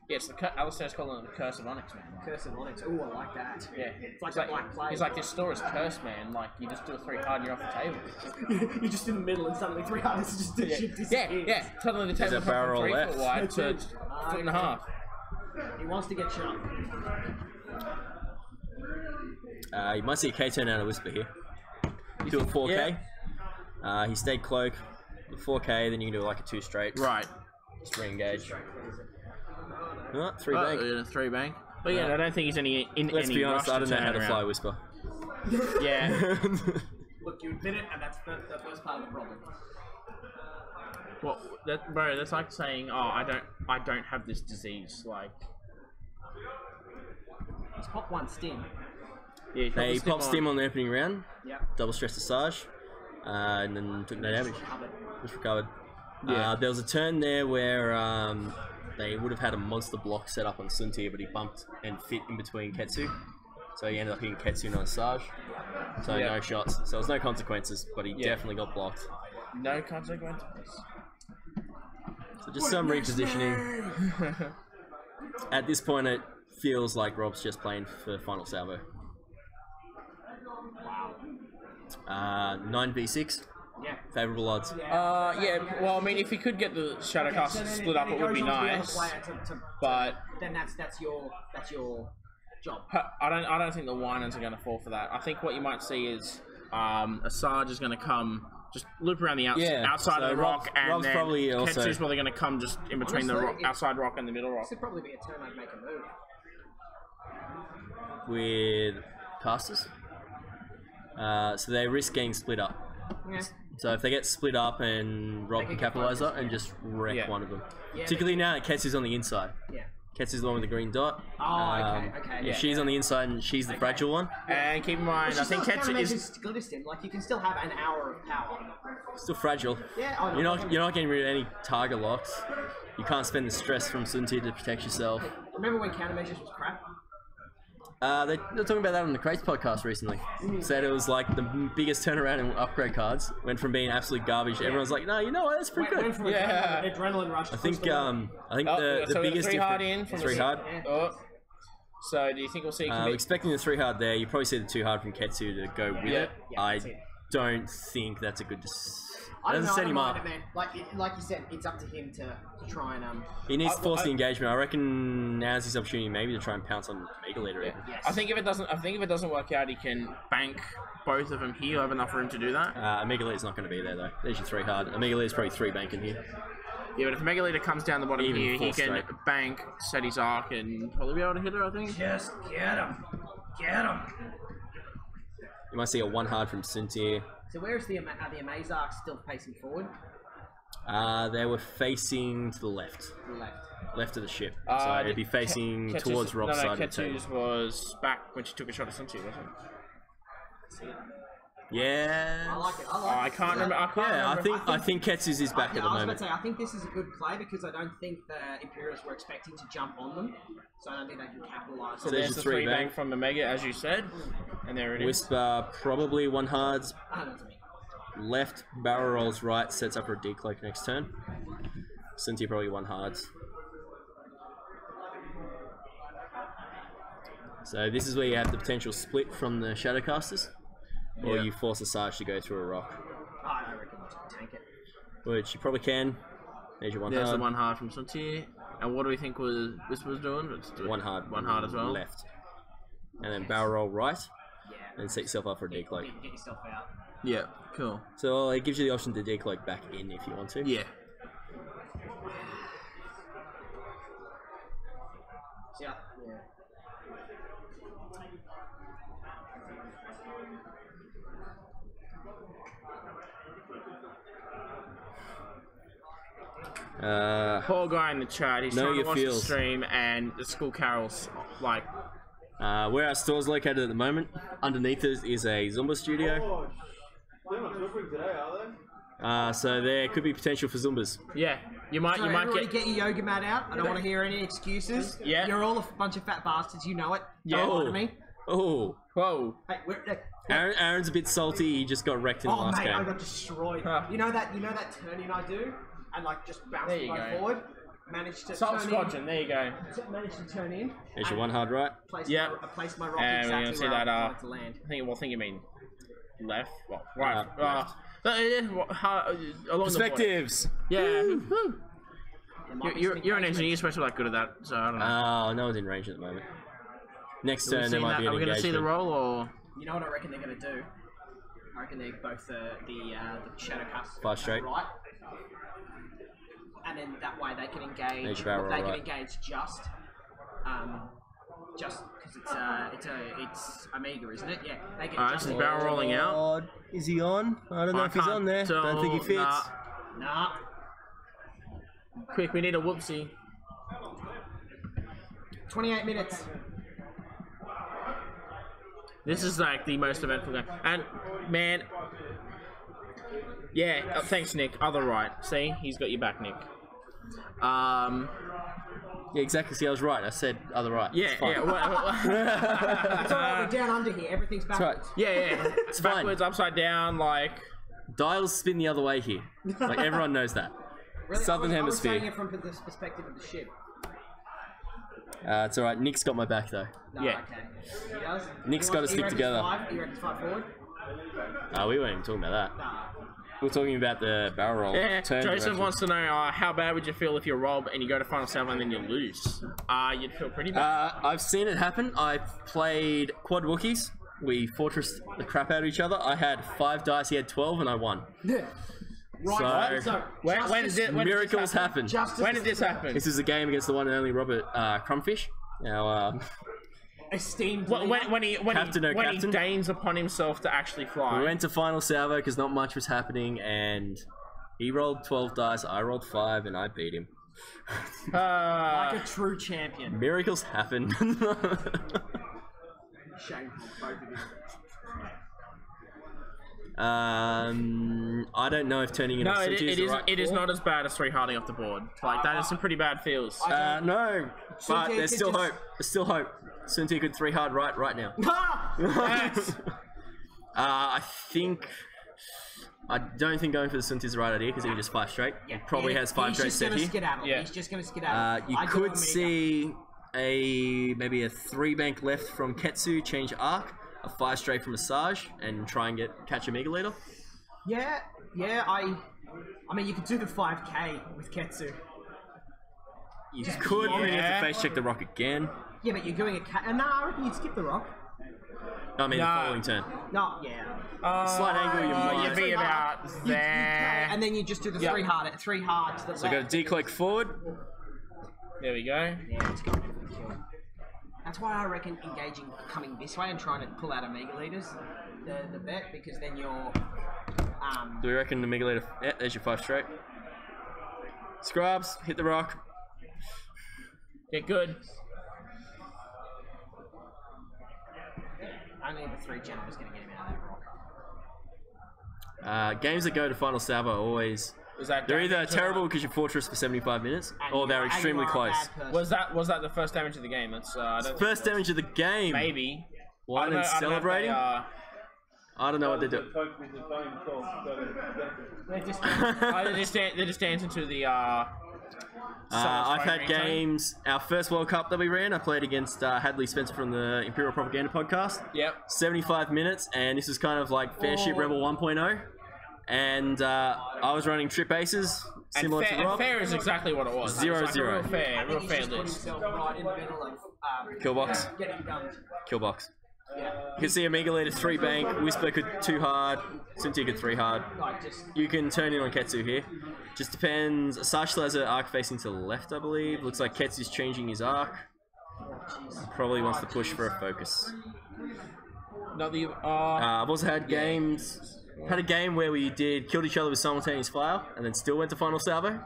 Speaker 1: Yeah, it's Alistair's calling it the Curse of Onyx, man.
Speaker 6: Curse of Onyx. Ooh, I like that.
Speaker 1: Yeah.
Speaker 6: It's like a black plague.
Speaker 1: He's like, this store is cursed, man. Like, you just do a 3 hard and you're off the table.
Speaker 6: You're just in the middle and suddenly 3 hard is just
Speaker 1: Yeah. Suddenly the table
Speaker 2: a
Speaker 1: from
Speaker 2: barrel
Speaker 1: 3
Speaker 2: left.
Speaker 1: foot wide to 1.5 feet.
Speaker 6: He wants to get shot.
Speaker 2: You might see a K turn out of Whisper here. Do a 4K. He stayed cloak, 4k, then you can do like a 2 straight.
Speaker 1: Right.
Speaker 2: Just re-engage. Oh, 3 bank.
Speaker 1: Yeah, 3 bank. But yeah, I don't think he's any in
Speaker 2: Let's
Speaker 1: any
Speaker 2: be honest,
Speaker 1: rush
Speaker 2: I don't know how to
Speaker 1: turn
Speaker 2: fly
Speaker 1: around.
Speaker 2: whisper.
Speaker 1: Yeah.
Speaker 6: Look, you admit it, and that's the first part of the problem.
Speaker 1: Well, bro, that's like saying, oh, I don't have this disease. Like,
Speaker 6: He's popped 1 stim.
Speaker 1: yeah,
Speaker 2: They popped stim on the opening round,
Speaker 6: Yep.
Speaker 2: double stress Decisive, and then took no damage.
Speaker 6: Covered.
Speaker 2: Just recovered.
Speaker 1: Yeah.
Speaker 2: There was a turn there where they would have had a monster block set up on Suntir, but he bumped and fit in between Ketsu. So he ended up hitting Ketsu on Sage. So
Speaker 1: Yeah.
Speaker 2: no shots. So there was no consequences, but he definitely got blocked.
Speaker 1: No consequences.
Speaker 2: So just some repositioning. At this point, it feels like Rob's just playing for final salvo. 9v6.
Speaker 6: Yeah.
Speaker 2: Favourable odds.
Speaker 1: Yeah. Well, I mean, if he could get the Shadowcast
Speaker 6: then
Speaker 1: split up,
Speaker 6: then
Speaker 1: it would
Speaker 6: goes
Speaker 1: be
Speaker 6: on to the other
Speaker 1: nice.
Speaker 6: player
Speaker 1: But
Speaker 6: then that's your job.
Speaker 1: I don't think the Wynens are going to fall for that. I think what you might see is a Sarge is going to come, just loop around the outside
Speaker 2: so
Speaker 1: of the rock, and
Speaker 2: Rob's
Speaker 1: then
Speaker 2: probably also-
Speaker 1: Ketsu's probably going to come just in between the
Speaker 6: Honestly,
Speaker 1: outside rock and the middle rock.
Speaker 6: This would probably be a turn I'd make a move.
Speaker 2: With casters. So they risk getting split up.
Speaker 6: Yeah.
Speaker 2: So if they get split up and Rob can capitalise that and just wreck one of them.
Speaker 6: Yeah,
Speaker 2: Particularly now that Ketsu's on the inside.
Speaker 6: Yeah.
Speaker 2: Ketsu's the one with the green dot.
Speaker 6: Oh, okay.
Speaker 2: If she's on the inside and she's the fragile one,
Speaker 1: And keep in mind, I think Ketsu is.
Speaker 6: Glitterstim. Like you can still have an hour of power.
Speaker 2: still fragile.
Speaker 6: Yeah. I know.
Speaker 2: You're not getting rid of any target locks. You can't spend the stress from Suntir to protect yourself.
Speaker 6: Remember when countermeasures was crap?
Speaker 2: They're talking about that on the Crates podcast recently. Said it was like the biggest turnaround in upgrade cards. Went from being absolute garbage. Everyone's like, no, you know what? That's pretty
Speaker 6: Went
Speaker 2: good.
Speaker 6: from
Speaker 1: Yeah.
Speaker 6: adrenaline rush.
Speaker 2: I think the
Speaker 1: Oh,
Speaker 2: biggest
Speaker 1: so we got 3 hard
Speaker 2: difference-
Speaker 1: in from
Speaker 2: 3
Speaker 1: the-
Speaker 2: hard.
Speaker 1: Oh. So do you think we'll see?
Speaker 2: Expecting the 3 hard there. You probably see the 2 hard from Ketsu to go with it.
Speaker 6: Yeah,
Speaker 2: I
Speaker 6: that's it.
Speaker 2: don't think that's a good.
Speaker 6: I don't
Speaker 2: Doesn't
Speaker 6: know.
Speaker 2: set
Speaker 6: I don't
Speaker 2: him
Speaker 6: mind
Speaker 2: up.
Speaker 6: it, man. Like you said, it's up to him to try and
Speaker 2: He needs to force the engagement. I reckon now's his opportunity, maybe to try and pounce on Mega Leader. Even.
Speaker 6: Yes.
Speaker 1: I think if it doesn't work out, he can bank both of them here. He'll have enough room to do that.
Speaker 2: Mega Leader's not going to be there though. There's your 3 hard. Mega Leader's probably 3 banking here.
Speaker 1: Yeah, but if Mega Leader comes down the bottom
Speaker 2: Even
Speaker 1: here, he
Speaker 2: 4
Speaker 1: can
Speaker 2: straight.
Speaker 1: bank, set his arc, and probably be able to hit her. I think.
Speaker 5: Just get him. Get him.
Speaker 2: You might see a 1 hard from Suntir.
Speaker 6: So where's the Amaze arc still facing forward?
Speaker 2: They were facing to the left.
Speaker 6: To the left.
Speaker 2: Left of the ship. So it'd be facing towards Rob's side of the table.
Speaker 1: Ketsu's was back when she took a shot at Sunti, wasn't it?
Speaker 2: Yeah.
Speaker 6: I like it.
Speaker 1: I can't remember.
Speaker 2: I think Ketsu's is back at the
Speaker 6: I was about
Speaker 2: moment.
Speaker 6: to say, I think this is a good play because I don't think the Imperials were expecting to jump on them, so I don't think they can capitalise.
Speaker 1: So
Speaker 6: on
Speaker 2: there's
Speaker 1: there's
Speaker 2: your
Speaker 1: the 3
Speaker 2: 3
Speaker 1: bank
Speaker 2: bank.
Speaker 1: from the Mega, as you said, and there it is.
Speaker 2: Whisper probably 1 hards.
Speaker 6: I don't know to me.
Speaker 2: Left, barrel rolls right, sets up for a decloak next turn. Sunti probably 1 hards. So this is where you have the potential split from the Shadowcasters. Or
Speaker 1: Yeah.
Speaker 2: you force a Sarge to go through a rock.
Speaker 6: I reckon you should tank it.
Speaker 2: Which you probably can. There's your 1
Speaker 1: There's
Speaker 2: hard.
Speaker 1: the 1 hard from Sunti. And what do we think this was doing? Let's do it.
Speaker 2: 1 hard.
Speaker 1: 1 hard as well.
Speaker 2: Left. And then barrel roll right.
Speaker 6: Yeah.
Speaker 2: And set yourself up for a decloak.
Speaker 6: Get yourself out.
Speaker 1: Yeah, cool.
Speaker 2: So it gives you the option to decloak back in if you want to.
Speaker 1: Yeah.
Speaker 6: Yeah.
Speaker 1: Poor guy in the chat. He's
Speaker 2: Know
Speaker 1: trying to
Speaker 2: your
Speaker 1: watch
Speaker 2: feels.
Speaker 1: the stream, and the school carol's like.
Speaker 2: Where our store's located at the moment, underneath us is a Zumba studio.
Speaker 4: Oh, they're not suffering today, are they?
Speaker 2: So there could be potential for Zumbas.
Speaker 1: Yeah, you might
Speaker 6: Everybody
Speaker 1: get.
Speaker 6: get your yoga mat out. I don't want to hear any excuses.
Speaker 1: Yeah.
Speaker 6: You're all a bunch of fat bastards. You know it. Don't lie to me.
Speaker 2: Oh,
Speaker 1: Whoa.
Speaker 6: Hey,
Speaker 2: Aaron's a bit salty. He just got wrecked in the
Speaker 6: oh
Speaker 2: last
Speaker 6: mate, I
Speaker 2: game.
Speaker 6: got destroyed.
Speaker 1: Huh.
Speaker 6: You know that turn in I do, and like just bounce
Speaker 1: There
Speaker 6: the
Speaker 1: you
Speaker 6: boat
Speaker 1: go.
Speaker 6: forward. Managed to
Speaker 1: Salt
Speaker 6: turn
Speaker 1: Squadron. There you go.
Speaker 6: in. Managed to turn in.
Speaker 2: There's your
Speaker 6: and
Speaker 2: 1 hard right.
Speaker 6: Place
Speaker 1: Yep.
Speaker 6: I placed my rocket
Speaker 1: And we're
Speaker 6: exactly
Speaker 1: gonna see
Speaker 6: where
Speaker 1: that.
Speaker 6: I wanted to land.
Speaker 1: I think you mean left. Well, right.
Speaker 2: Left.
Speaker 1: Along
Speaker 2: Perspectives.
Speaker 1: The border. Yeah. Woo.
Speaker 6: There might be
Speaker 1: You're
Speaker 6: some
Speaker 1: an engineer.
Speaker 6: engagement.
Speaker 1: You're supposed to be like good at that. So I don't know.
Speaker 2: Oh, no one's in range at the moment. Next
Speaker 1: Are we
Speaker 2: turn there
Speaker 1: seeing
Speaker 2: might
Speaker 1: that?
Speaker 2: be an
Speaker 1: Are we gonna see
Speaker 2: engagement.
Speaker 1: the roll or?
Speaker 6: You know what I reckon they're gonna do? I reckon they're both the shadow cast
Speaker 2: 5 straight.
Speaker 6: right, and then that way they can engage.
Speaker 2: Major barrel
Speaker 6: They can
Speaker 2: right.
Speaker 6: engage just because it's Omega, isn't it? Yeah, they get
Speaker 1: Alright,
Speaker 6: just.
Speaker 1: so barrel rolling out.
Speaker 2: God, is he on? I don't know if he's on there. Don't think he fits.
Speaker 6: Nah.
Speaker 1: Quick, we need a whoopsie.
Speaker 6: 28 minutes.
Speaker 1: This is like the most eventful game. And, man, yeah, thanks, Nick. Other right. See, he's got your back, Nick.
Speaker 2: Yeah, exactly. See, I was right. I said other right.
Speaker 1: Yeah,
Speaker 2: It's fine.
Speaker 1: yeah.
Speaker 6: It's alright, we're down under here. Everything's
Speaker 2: That's
Speaker 6: backwards.
Speaker 2: right.
Speaker 1: Yeah.
Speaker 2: It's fine.
Speaker 1: Backwards, upside down, like.
Speaker 2: Dials spin the other way here. Like everyone knows that.
Speaker 6: Really,
Speaker 2: Southern
Speaker 6: I was
Speaker 2: Hemisphere.
Speaker 6: saying it from the perspective of the ship.
Speaker 2: It's alright. Nick's got my back though.
Speaker 6: No,
Speaker 1: Yeah.
Speaker 6: okay. He does.
Speaker 2: Nick's
Speaker 6: He
Speaker 2: gotta
Speaker 6: wants-
Speaker 2: stick together.
Speaker 6: He reckons 5 forward?
Speaker 2: We weren't even talking about that.
Speaker 6: Nah.
Speaker 2: We were talking about the barrel roll.
Speaker 1: Yeah,
Speaker 2: turn
Speaker 1: Joseph
Speaker 2: direction.
Speaker 1: wants to know how bad would you feel if you're Rob and you go to final 7 and then you lose? You'd feel pretty bad.
Speaker 2: I've seen it happen. I played quad Wookiees. We fortressed the crap out of each other. I had 5 dice, he had 12, and I won.
Speaker 6: Right,
Speaker 2: So,
Speaker 1: when did
Speaker 6: justice-
Speaker 1: it, when
Speaker 2: miracles
Speaker 1: did this happen?
Speaker 2: happen.
Speaker 6: justice
Speaker 1: When
Speaker 6: is
Speaker 1: did this happen?
Speaker 2: This is a game against the one and only Robert Crumfish. Now,
Speaker 6: esteemed
Speaker 1: When
Speaker 2: Captain, no
Speaker 1: he
Speaker 2: captain.
Speaker 1: deigns upon himself to actually fly.
Speaker 2: we went to final salvo because not much was happening, and he rolled 12 dice, I rolled 5, and I beat him.
Speaker 6: like a true champion.
Speaker 2: Miracles happen.
Speaker 6: Shameful, both of you.
Speaker 2: I don't know if turning in
Speaker 1: no,
Speaker 2: a
Speaker 1: it
Speaker 2: City is the
Speaker 1: is.
Speaker 2: right
Speaker 1: It is
Speaker 2: call.
Speaker 1: not as bad as 3 harding off the board. Like that is some pretty bad feels.
Speaker 2: No, but
Speaker 6: Sunti
Speaker 2: there's
Speaker 6: could
Speaker 2: still
Speaker 6: just-
Speaker 2: hope. There's still hope. Sunti could 3 hard right now.
Speaker 1: Yes.
Speaker 2: I don't think going for the Sunti is the right idea because he can just 5 straight.
Speaker 6: Yeah,
Speaker 2: He probably has 5 straight
Speaker 6: He's just
Speaker 2: set
Speaker 6: gonna
Speaker 2: here.
Speaker 6: skedaddle.
Speaker 1: Yeah.
Speaker 6: He's just gonna skedaddle.
Speaker 2: You
Speaker 6: I do
Speaker 2: could
Speaker 6: Omega.
Speaker 2: see maybe a 3 bank left from Ketsu, change arc, a 5 straight from Massage, and try and catch a Mega Leader.
Speaker 6: Yeah. I mean, you could do the 5k with Ketsu.
Speaker 2: You could, but you have
Speaker 1: Yeah.
Speaker 2: to face check the rock again.
Speaker 6: Yeah, but you're doing a nah, I reckon you'd skip the rock.
Speaker 2: No, I mean
Speaker 1: No.
Speaker 2: the following turn.
Speaker 6: No, yeah.
Speaker 2: Slight angle, you might.
Speaker 1: You'd be about
Speaker 6: You
Speaker 1: there.
Speaker 6: and then you just do the 3 hard to the
Speaker 2: So go
Speaker 6: left.
Speaker 2: decloak forward.
Speaker 1: There we go.
Speaker 6: Yeah, it's going for the kill. That's why I reckon engaging coming this way and trying to pull out Omega leaders the bet, because then you're
Speaker 2: Do we reckon the Mega Leader? Yeah, there's your 5 straight. Scrubs, hit the rock.
Speaker 1: Get good.
Speaker 6: only the 3 gen was going to get him out of that rock.
Speaker 2: Games that go to final salvo are always
Speaker 1: Was that
Speaker 2: they're either
Speaker 1: damage or
Speaker 2: terrible
Speaker 1: not?
Speaker 2: because you fortress for 75 minutes,
Speaker 6: And
Speaker 2: or they're
Speaker 6: and
Speaker 2: extremely
Speaker 6: are a
Speaker 2: close.
Speaker 6: bad person.
Speaker 1: Was that the first damage of the game? That's I don't
Speaker 2: First damage of the game.
Speaker 1: maybe.
Speaker 2: Wynen
Speaker 1: I don't know if
Speaker 2: celebrating.
Speaker 1: they
Speaker 2: I don't know what they do.
Speaker 1: They're just dancing to the.
Speaker 2: I've had
Speaker 1: ringtone.
Speaker 2: games. Our first World Cup that we ran, I played against Hadley Spencer from the Imperial Propaganda podcast.
Speaker 1: Yep.
Speaker 2: 75 minutes, and this is kind of like Fairship Rebel 1.0. And I was running trip aces, similar to
Speaker 1: and
Speaker 2: Rob.
Speaker 1: fair is exactly what it was.
Speaker 2: Zero,
Speaker 1: It was like
Speaker 2: zero.
Speaker 1: A real fair,
Speaker 6: I
Speaker 1: real
Speaker 6: think
Speaker 1: fair
Speaker 6: he's just put
Speaker 1: list.
Speaker 6: himself right in the middle of
Speaker 2: Killbox.
Speaker 6: getting done.
Speaker 2: Killbox.
Speaker 6: Yeah.
Speaker 2: You can see Omega Leader 3 bank, Whisper could 2 hard, Sunti could 3 hard.
Speaker 6: Like just
Speaker 2: You can turn in on Ketsu here. Just depends. Asajj still has an arc facing to the left, I believe. Looks like Ketsu's changing his arc. Probably wants to push for a focus.
Speaker 1: Not the.
Speaker 2: I've also had games. Had a game where we killed each other with simultaneous fire, and then still went to final salvo.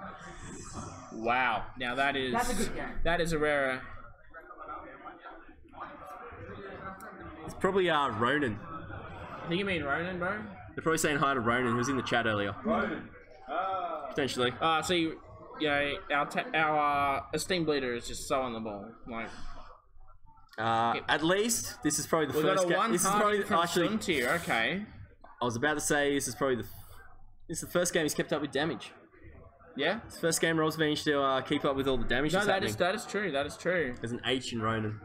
Speaker 1: Wow. Now that is.
Speaker 6: That's a good game.
Speaker 1: That is a rare.
Speaker 2: It's probably Ronan.
Speaker 1: I think you mean Ronan, bro.
Speaker 2: They're probably saying hi to Ronan, who was in the chat earlier. Potentially.
Speaker 1: So you know, our esteemed leader is just so on the ball. Like
Speaker 2: At least this is probably the
Speaker 1: we got
Speaker 2: first
Speaker 1: a
Speaker 2: game.
Speaker 1: one
Speaker 2: This is probably
Speaker 1: from
Speaker 2: actually.
Speaker 1: Frontier. Okay.
Speaker 2: I was about to say this is probably this is the first game he's kept up with damage.
Speaker 1: Yeah.
Speaker 2: It's the first game Rob's managed to keep up with all the damage
Speaker 1: No,
Speaker 2: that's
Speaker 1: that
Speaker 2: happening.
Speaker 1: is true. That is true.
Speaker 2: There's an H in Ronan.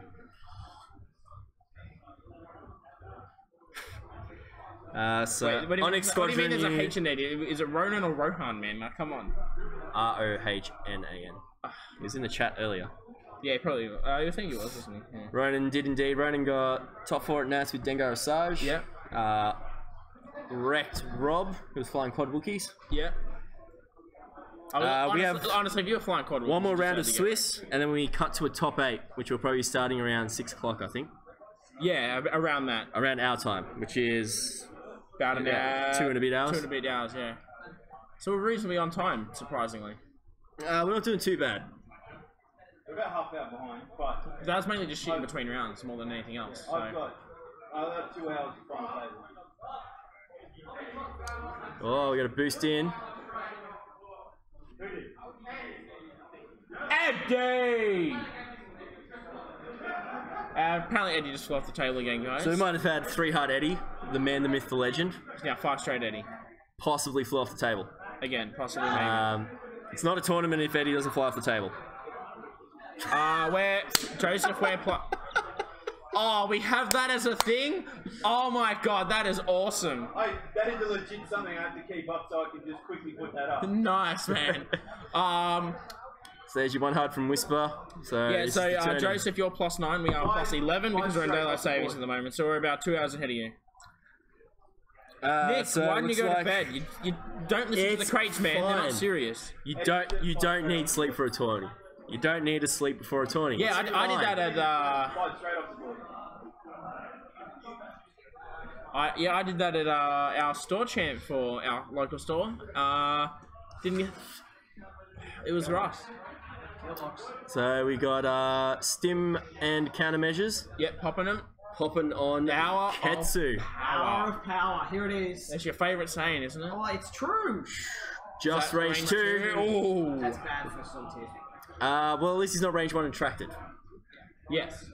Speaker 2: So
Speaker 1: Wait,
Speaker 2: Onyx
Speaker 1: what do you
Speaker 2: Squadron
Speaker 1: mean there's a
Speaker 2: here.
Speaker 1: H in there? Is it Ronan or Rohan, man? Like, come on.
Speaker 2: Rohnan. He was in the chat earlier.
Speaker 1: Yeah, probably. I think he was, wasn't he? Yeah.
Speaker 2: Ronan did indeed. Ronan got top 4 at Nats with Dengar Asajj.
Speaker 1: Yep.
Speaker 2: wrecked Rob, who was flying quad Wookiees.
Speaker 1: Yeah.
Speaker 2: We have
Speaker 1: honestly, if you were flying quad,
Speaker 2: one more
Speaker 1: you
Speaker 2: round of
Speaker 1: deserve to get
Speaker 2: Swiss, and then we cut to a top 8, which will probably be starting around 6 o'clock, I think.
Speaker 1: Yeah, around that.
Speaker 2: Around our time, which is
Speaker 1: About an hour.
Speaker 2: 2 and a bit hours.
Speaker 1: 2 and a bit hours, yeah. So we're reasonably on time, surprisingly.
Speaker 2: We're not doing too bad.
Speaker 4: We're about half hour behind, but
Speaker 1: That was mainly just shooting between rounds more than anything else. So.
Speaker 4: I've got 2 hours to find a table.
Speaker 2: Oh, we got a boost in.
Speaker 1: Eddie! Apparently Eddie just flew off the table again, guys.
Speaker 2: So we might have had 3-Hard Eddie, the man, the myth, the legend,
Speaker 1: Now 5 straight Eddie.
Speaker 2: possibly flew off the table.
Speaker 1: Again, possibly maybe.
Speaker 2: It's not a tournament if Eddie doesn't fly off the table.
Speaker 1: Joseph, Oh, we have that as a thing? Oh my god, that is awesome.
Speaker 4: Hey, that is a legit something I have to keep up so I can just quickly put that up.
Speaker 1: Nice, man.
Speaker 2: So there's your 1 hard from Whisper. So
Speaker 1: Yeah,
Speaker 2: this
Speaker 1: so
Speaker 2: is the turning.
Speaker 1: Joseph, you're +9. We are +11 because we're in daylight savings at the moment. So we're about 2 hours ahead of you. Nick,
Speaker 2: so
Speaker 1: why didn't you
Speaker 2: looks
Speaker 1: go
Speaker 2: like
Speaker 1: to bed? You don't listen to the
Speaker 2: It's
Speaker 1: crates, man. They're not
Speaker 2: fine.
Speaker 1: serious.
Speaker 2: You don't need sleep for a tourney. You don't need to sleep before a tourney.
Speaker 1: Yeah,
Speaker 2: It's
Speaker 1: I did
Speaker 2: fine.
Speaker 1: that at
Speaker 4: Slide straight off the board.
Speaker 1: I did that at our store champ for our local store. Didn't get... It was rough.
Speaker 2: So we got stim and countermeasures
Speaker 1: Yep, popping them.
Speaker 2: popping on
Speaker 1: Power of
Speaker 2: Ketsu.
Speaker 6: Power of power. Here it is.
Speaker 1: That's your favourite saying, isn't it?
Speaker 6: Oh, it's true.
Speaker 2: Just range 2.
Speaker 1: Ooh.
Speaker 6: That's bad for some tier.
Speaker 2: Well, at least he's not range 1 and tracted.
Speaker 1: Yes.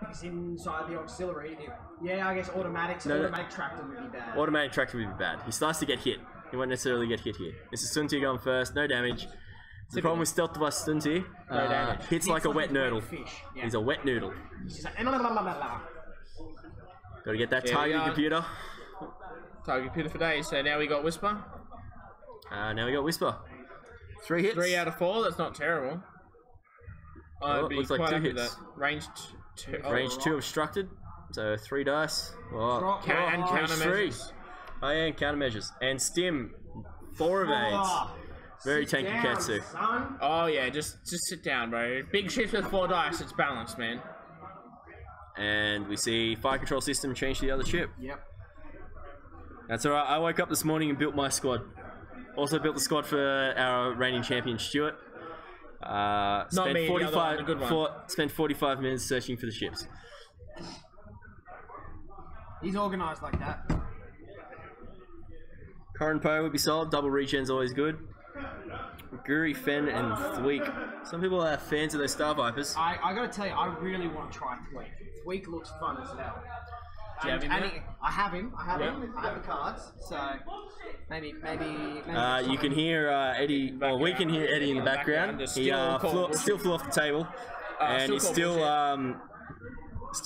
Speaker 6: It's inside the auxiliary. Yeah, I guess automatic tractor would be bad.
Speaker 2: Automatic tractor would be bad. He starts to get hit. He won't necessarily get hit here. This is Sunti going first, no damage. The problem with stealth device Sunti,
Speaker 1: damage.
Speaker 2: hits like a wet noodle.
Speaker 6: Fish. Yeah.
Speaker 2: He's a wet noodle.
Speaker 6: He's like, la, la, la, la, la, la.
Speaker 2: Gotta get that
Speaker 1: There we
Speaker 2: target
Speaker 1: are.
Speaker 2: computer.
Speaker 1: Target computer for days. So now we got Whisper.
Speaker 2: Now we got Whisper. 3 hits.
Speaker 1: 3 out of 4. That's not terrible. I'd
Speaker 2: Oh,
Speaker 1: be
Speaker 2: looks like
Speaker 1: quite
Speaker 2: 2
Speaker 1: happy with
Speaker 2: hits.
Speaker 1: that. Range 2.
Speaker 2: Range 2 obstructed. So 3 dice. Oh,
Speaker 6: Drop.
Speaker 1: And
Speaker 2: range 3.
Speaker 1: countermeasures.
Speaker 2: Oh yeah, and countermeasures. And stim. 4 evades.
Speaker 6: Oh,
Speaker 2: Very
Speaker 6: sit
Speaker 2: tanky
Speaker 6: down,
Speaker 2: Ketsu.
Speaker 6: son.
Speaker 1: Oh yeah, just sit down, bro. Big shift with 4 dice. It's balanced, man.
Speaker 2: And we see fire control system change to the other ship.
Speaker 6: Yep.
Speaker 2: That's alright. I woke up this morning and built my squad. Also built the squad for our reigning champion Stuart. Spent
Speaker 1: me, the other one, the good one.
Speaker 2: Spent 45 minutes searching for the ships.
Speaker 6: He's organised like that.
Speaker 2: Current Poe would be solid. Double regen's always good. Guri, Fen, and Thweek. Some people are fans of those Star Vipers.
Speaker 6: I gotta tell you, I really want to try Thweek. Thweek looks fun as hell.
Speaker 1: Do you have him
Speaker 6: And
Speaker 1: yet?
Speaker 6: I have him. I have
Speaker 1: Yeah.
Speaker 6: him. I have the cards. So maybe.
Speaker 2: You can hear Eddie. Well, we can hear Eddie in the background.
Speaker 1: Just
Speaker 2: He still flew off the table, and he's still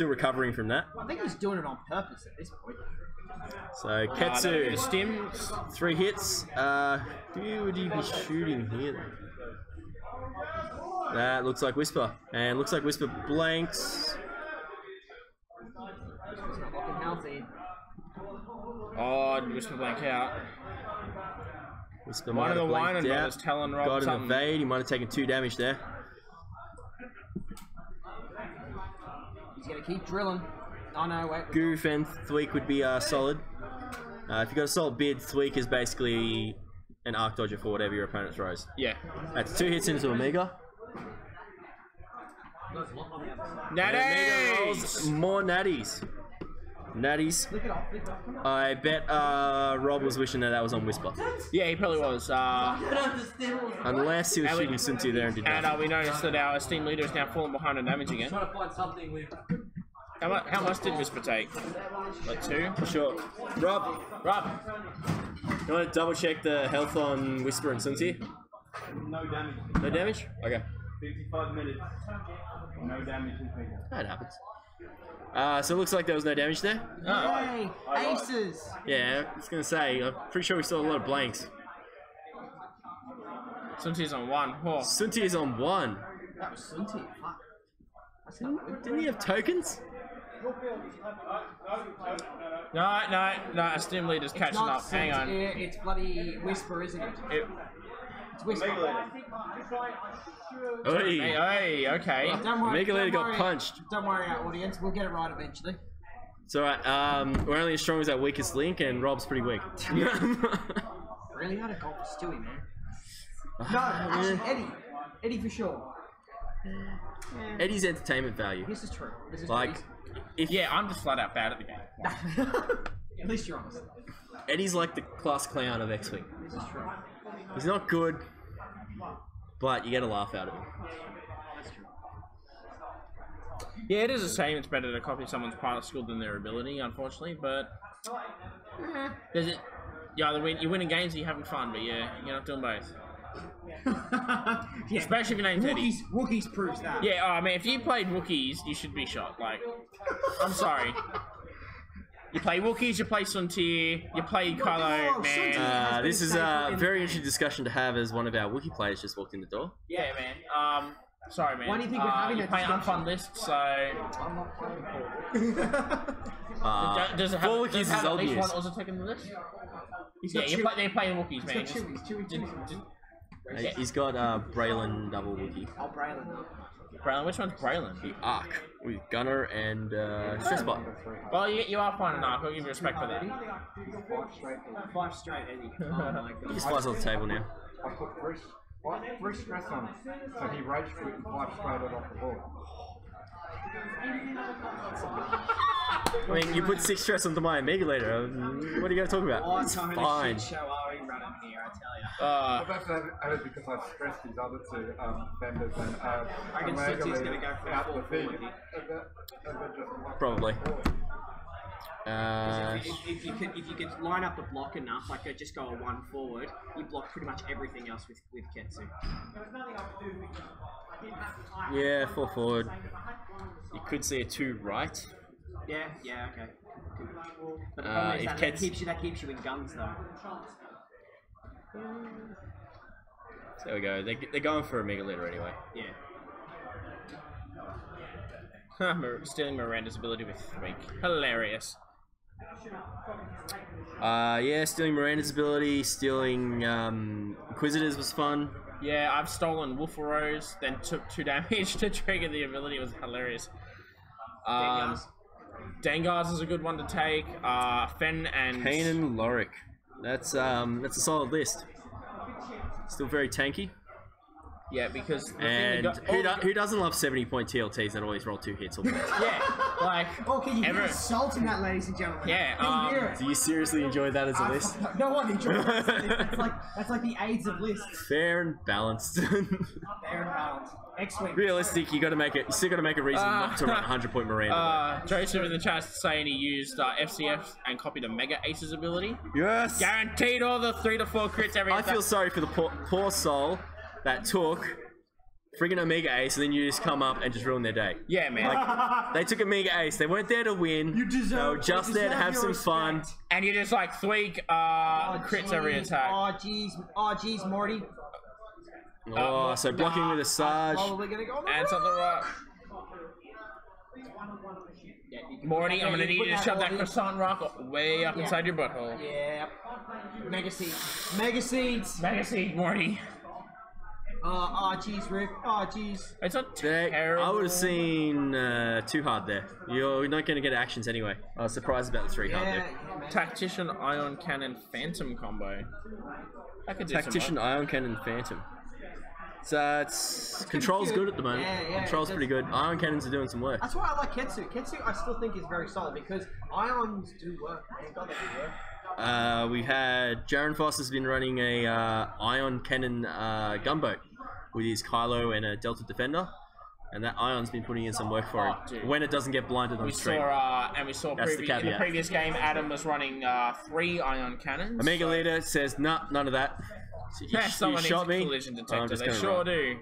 Speaker 2: recovering from that.
Speaker 6: I think he's doing it on purpose at this point.
Speaker 2: So
Speaker 1: The
Speaker 2: Ketsu,
Speaker 1: stim.
Speaker 2: 3 hits. Who would he be shooting here? That looks like Whisper, and looks like Whisper blanks.
Speaker 6: He's not looking healthy.
Speaker 1: Oh, Whisper blank out.
Speaker 2: Whisper
Speaker 1: One
Speaker 2: might
Speaker 1: of the
Speaker 2: have blanked
Speaker 1: Wynen
Speaker 2: out.
Speaker 1: brothers telling Rob
Speaker 2: Got an
Speaker 1: something.
Speaker 2: evade. He might have taken 2 damage there.
Speaker 6: He's gonna keep drilling. Oh no, wait.
Speaker 2: Goof and Thweek would be solid. If you got a solid bid, Thweek is basically an arc dodger for whatever your opponent throws.
Speaker 1: Yeah.
Speaker 2: That's 2 hits into Omega. Omega rolls
Speaker 1: Natty!
Speaker 2: more natties. Natties.
Speaker 6: Flick it off. Flick it off. Come on.
Speaker 2: I bet Rob was wishing that was on Whisper.
Speaker 1: Yeah, he probably was.
Speaker 2: Unless he was shooting Sunti there and did
Speaker 1: And
Speaker 2: nothing.
Speaker 1: we noticed that our esteemed leader is now falling behind on damage again.
Speaker 5: Trying to find something with.
Speaker 1: How much did Whisper take? Like 2?
Speaker 2: Sure. Rob, you want to double check the health on Whisper and Sunti?
Speaker 4: No damage.
Speaker 2: No damage? Okay.
Speaker 4: 55 minutes. No damage in figure.
Speaker 2: That happens. So it looks like there was no damage there.
Speaker 6: Yay! Aces!
Speaker 2: Yeah, I was going to say, I'm pretty sure we saw a lot of blanks.
Speaker 1: Sunti's on 1. Oh.
Speaker 2: Sunti is on 1.
Speaker 6: That was Sunti. Fuck. That's not good.
Speaker 2: Didn't he have tokens?
Speaker 1: No, a stim leader's catching
Speaker 6: not
Speaker 1: up. Hang on.
Speaker 6: Sentinel, it's bloody Whisper, isn't it? It's Whisper.
Speaker 1: Hey, okay.
Speaker 6: Yeah, don't worry.
Speaker 2: Mega Leader
Speaker 6: don't
Speaker 2: got
Speaker 6: worry.
Speaker 2: punched.
Speaker 6: Don't worry, our audience. We'll get it right eventually.
Speaker 2: It's alright. We're only as strong as our weakest link, and Rob's pretty weak.
Speaker 6: Really hard to go for Stewie, man. No, actually, Eddie for sure.
Speaker 2: Eddie's entertainment value.
Speaker 6: This is true. This is
Speaker 2: Like, if
Speaker 1: Yeah, I'm just flat out bad at the game.
Speaker 6: true. At least you're honest.
Speaker 2: Eddie's like the class clown of X-Wing.
Speaker 6: This is true.
Speaker 2: He's not good, but you get a laugh out of him.
Speaker 6: That's true.
Speaker 1: Yeah, it is a shame it's better to copy someone's pilot skill than their ability, unfortunately, but... Does it... You're winning games and you're having fun, but yeah, you're not doing both.
Speaker 6: Yeah.
Speaker 1: Especially if your name's Eddie.
Speaker 6: Wookiees proves that.
Speaker 1: Yeah, I mean, if you played Wookiees, you should be shot. Like, I'm sorry. You play Wookiees, you play Suntir, you play Kylo, man.
Speaker 2: This is a very interesting discussion to have as one of our Wookiee players just walked in the door.
Speaker 1: Yeah, man. Sorry, man.
Speaker 6: Why do you think we're having
Speaker 1: you
Speaker 6: that
Speaker 1: play
Speaker 6: discussion?
Speaker 1: unfun list, so...
Speaker 3: I'm not playing for
Speaker 1: Does it have,
Speaker 2: Four
Speaker 1: does it
Speaker 2: Wookiees
Speaker 1: have
Speaker 2: is
Speaker 1: at least
Speaker 2: obvious.
Speaker 1: one Aussie in the list?
Speaker 6: He's
Speaker 1: Yeah,
Speaker 6: got
Speaker 1: they're playing Wookiees, man.
Speaker 6: He's got Chewie.
Speaker 2: He's got Braylon double Wookiee.
Speaker 6: Oh, Braylon.
Speaker 1: Braylon, which one's Braylon?
Speaker 2: The Arc with Gunner and Stressbot.
Speaker 1: Well, you are fine enough. I'll give you respect for that.
Speaker 6: 5 straight, Eddie. Oh my god.
Speaker 2: He just flies off the table now.
Speaker 3: I put three stress on it, so he rage quit and 5 straight it off the board.
Speaker 2: I mean, you put 6 stress onto my Omega later. What are you going to talk about?
Speaker 6: What
Speaker 2: It's
Speaker 6: kind
Speaker 2: fine.
Speaker 6: of shit show are we running here, I tell
Speaker 3: But that's added because I stressed these other two vendors and
Speaker 6: I can
Speaker 3: Omega
Speaker 6: see he's
Speaker 3: Leader
Speaker 6: gonna go for a
Speaker 3: out
Speaker 6: full
Speaker 3: the feed.
Speaker 6: forward here.
Speaker 3: And that just locked
Speaker 2: Probably.
Speaker 3: the board.
Speaker 6: If you could line up the block enough, like just go a 1 forward, you block pretty much everything else with Ketsu.
Speaker 2: Yeah, 4 forward. You could see a 2 right.
Speaker 6: Yeah, okay. But the problem is
Speaker 2: if
Speaker 6: that keeps you in guns though.
Speaker 2: So there we go. They're going for a Mega Leader anyway.
Speaker 6: Yeah.
Speaker 1: Stealing Miranda's ability with 3. Hilarious.
Speaker 2: Yeah, stealing Miranda's ability, stealing Inquisitors was fun.
Speaker 1: Yeah, I've stolen Wolferose, then took 2 damage to trigger the ability. It was hilarious. Dengar's is a good one to take. Fen and
Speaker 2: Kanan Lorik. That's a solid list. Still very tanky.
Speaker 1: Yeah, because the
Speaker 2: And
Speaker 1: thing
Speaker 2: who doesn't love 70-point TLTs that always roll 2 hits or more?
Speaker 1: yeah, like
Speaker 6: Okay, you
Speaker 1: ever-
Speaker 6: hear salt in that, ladies and gentlemen.
Speaker 1: Yeah,
Speaker 6: Can you hear it?
Speaker 2: Do you seriously enjoy that as a list?
Speaker 6: No one enjoys that. That's like the AIDS of lists.
Speaker 2: Fair and balanced.
Speaker 6: Fair and balanced. X-Wing.
Speaker 2: Realistic, you still gotta make a reason not to run 100-point Miranda.
Speaker 1: Joseph in the chat saying he used FCF and copied a Mega Ace's ability.
Speaker 2: Yes!
Speaker 1: Guaranteed all the 3 to 4 crits every
Speaker 2: I feel sorry for the poor soul that took friggin' Omega Ace and then you just come up and just ruin their day.
Speaker 1: Yeah, man.
Speaker 2: Like, they took Omega Ace, they weren't there to win. They were just there to have some fun.
Speaker 1: And you just like tweak crits every attack.
Speaker 6: Oh jeez, Morty.
Speaker 2: Oh, so blocking with a Sarge.
Speaker 6: Probably gonna go on the
Speaker 1: And something right.
Speaker 6: Yeah, you can
Speaker 1: Morty,
Speaker 6: put
Speaker 1: I'm gonna
Speaker 6: you
Speaker 1: need
Speaker 6: put
Speaker 1: you to shove that
Speaker 6: all in.
Speaker 1: croissant rock way up
Speaker 6: Yeah.
Speaker 1: inside your butthole.
Speaker 6: Yeah. Mega seeds. Mega seeds.
Speaker 1: Mega Seed, Morty.
Speaker 6: Oh jeez, Rick. Oh jeez.
Speaker 1: It's not
Speaker 2: I
Speaker 1: terrible.
Speaker 2: would have seen too hard there. You're not going to get actions anyway. I was surprised about the 3 hard
Speaker 6: Yeah,
Speaker 2: there.
Speaker 6: man.
Speaker 1: Tactician, Ion Cannon, Phantom combo. I could do
Speaker 2: Tactician,
Speaker 1: some
Speaker 2: Ion Cannon, Phantom. So it's control's good at the moment.
Speaker 6: Yeah,
Speaker 2: Control's pretty good. Ion Cannons are doing some work.
Speaker 6: That's why I like Ketsu. Ketsu, I still think is very solid because ions do work. Thank God they do work.
Speaker 2: We had Jaren Foss has been running a Ion Cannon gunboat with his Kylo and a Delta Defender, and that Ion's been putting in some work for him
Speaker 1: dude.
Speaker 2: when it doesn't get blinded on
Speaker 1: We
Speaker 2: stream.
Speaker 1: saw
Speaker 2: That's the
Speaker 1: in the
Speaker 2: caveat.
Speaker 1: previous game, Adam was running 3 Ion Cannons.
Speaker 2: Omega Leader says, nah, none of that. So you
Speaker 1: Someone needs
Speaker 2: shot
Speaker 1: a
Speaker 2: me.
Speaker 1: collision
Speaker 2: I'm
Speaker 1: detector.
Speaker 2: just
Speaker 1: They
Speaker 2: gonna
Speaker 1: sure
Speaker 2: run.
Speaker 1: do.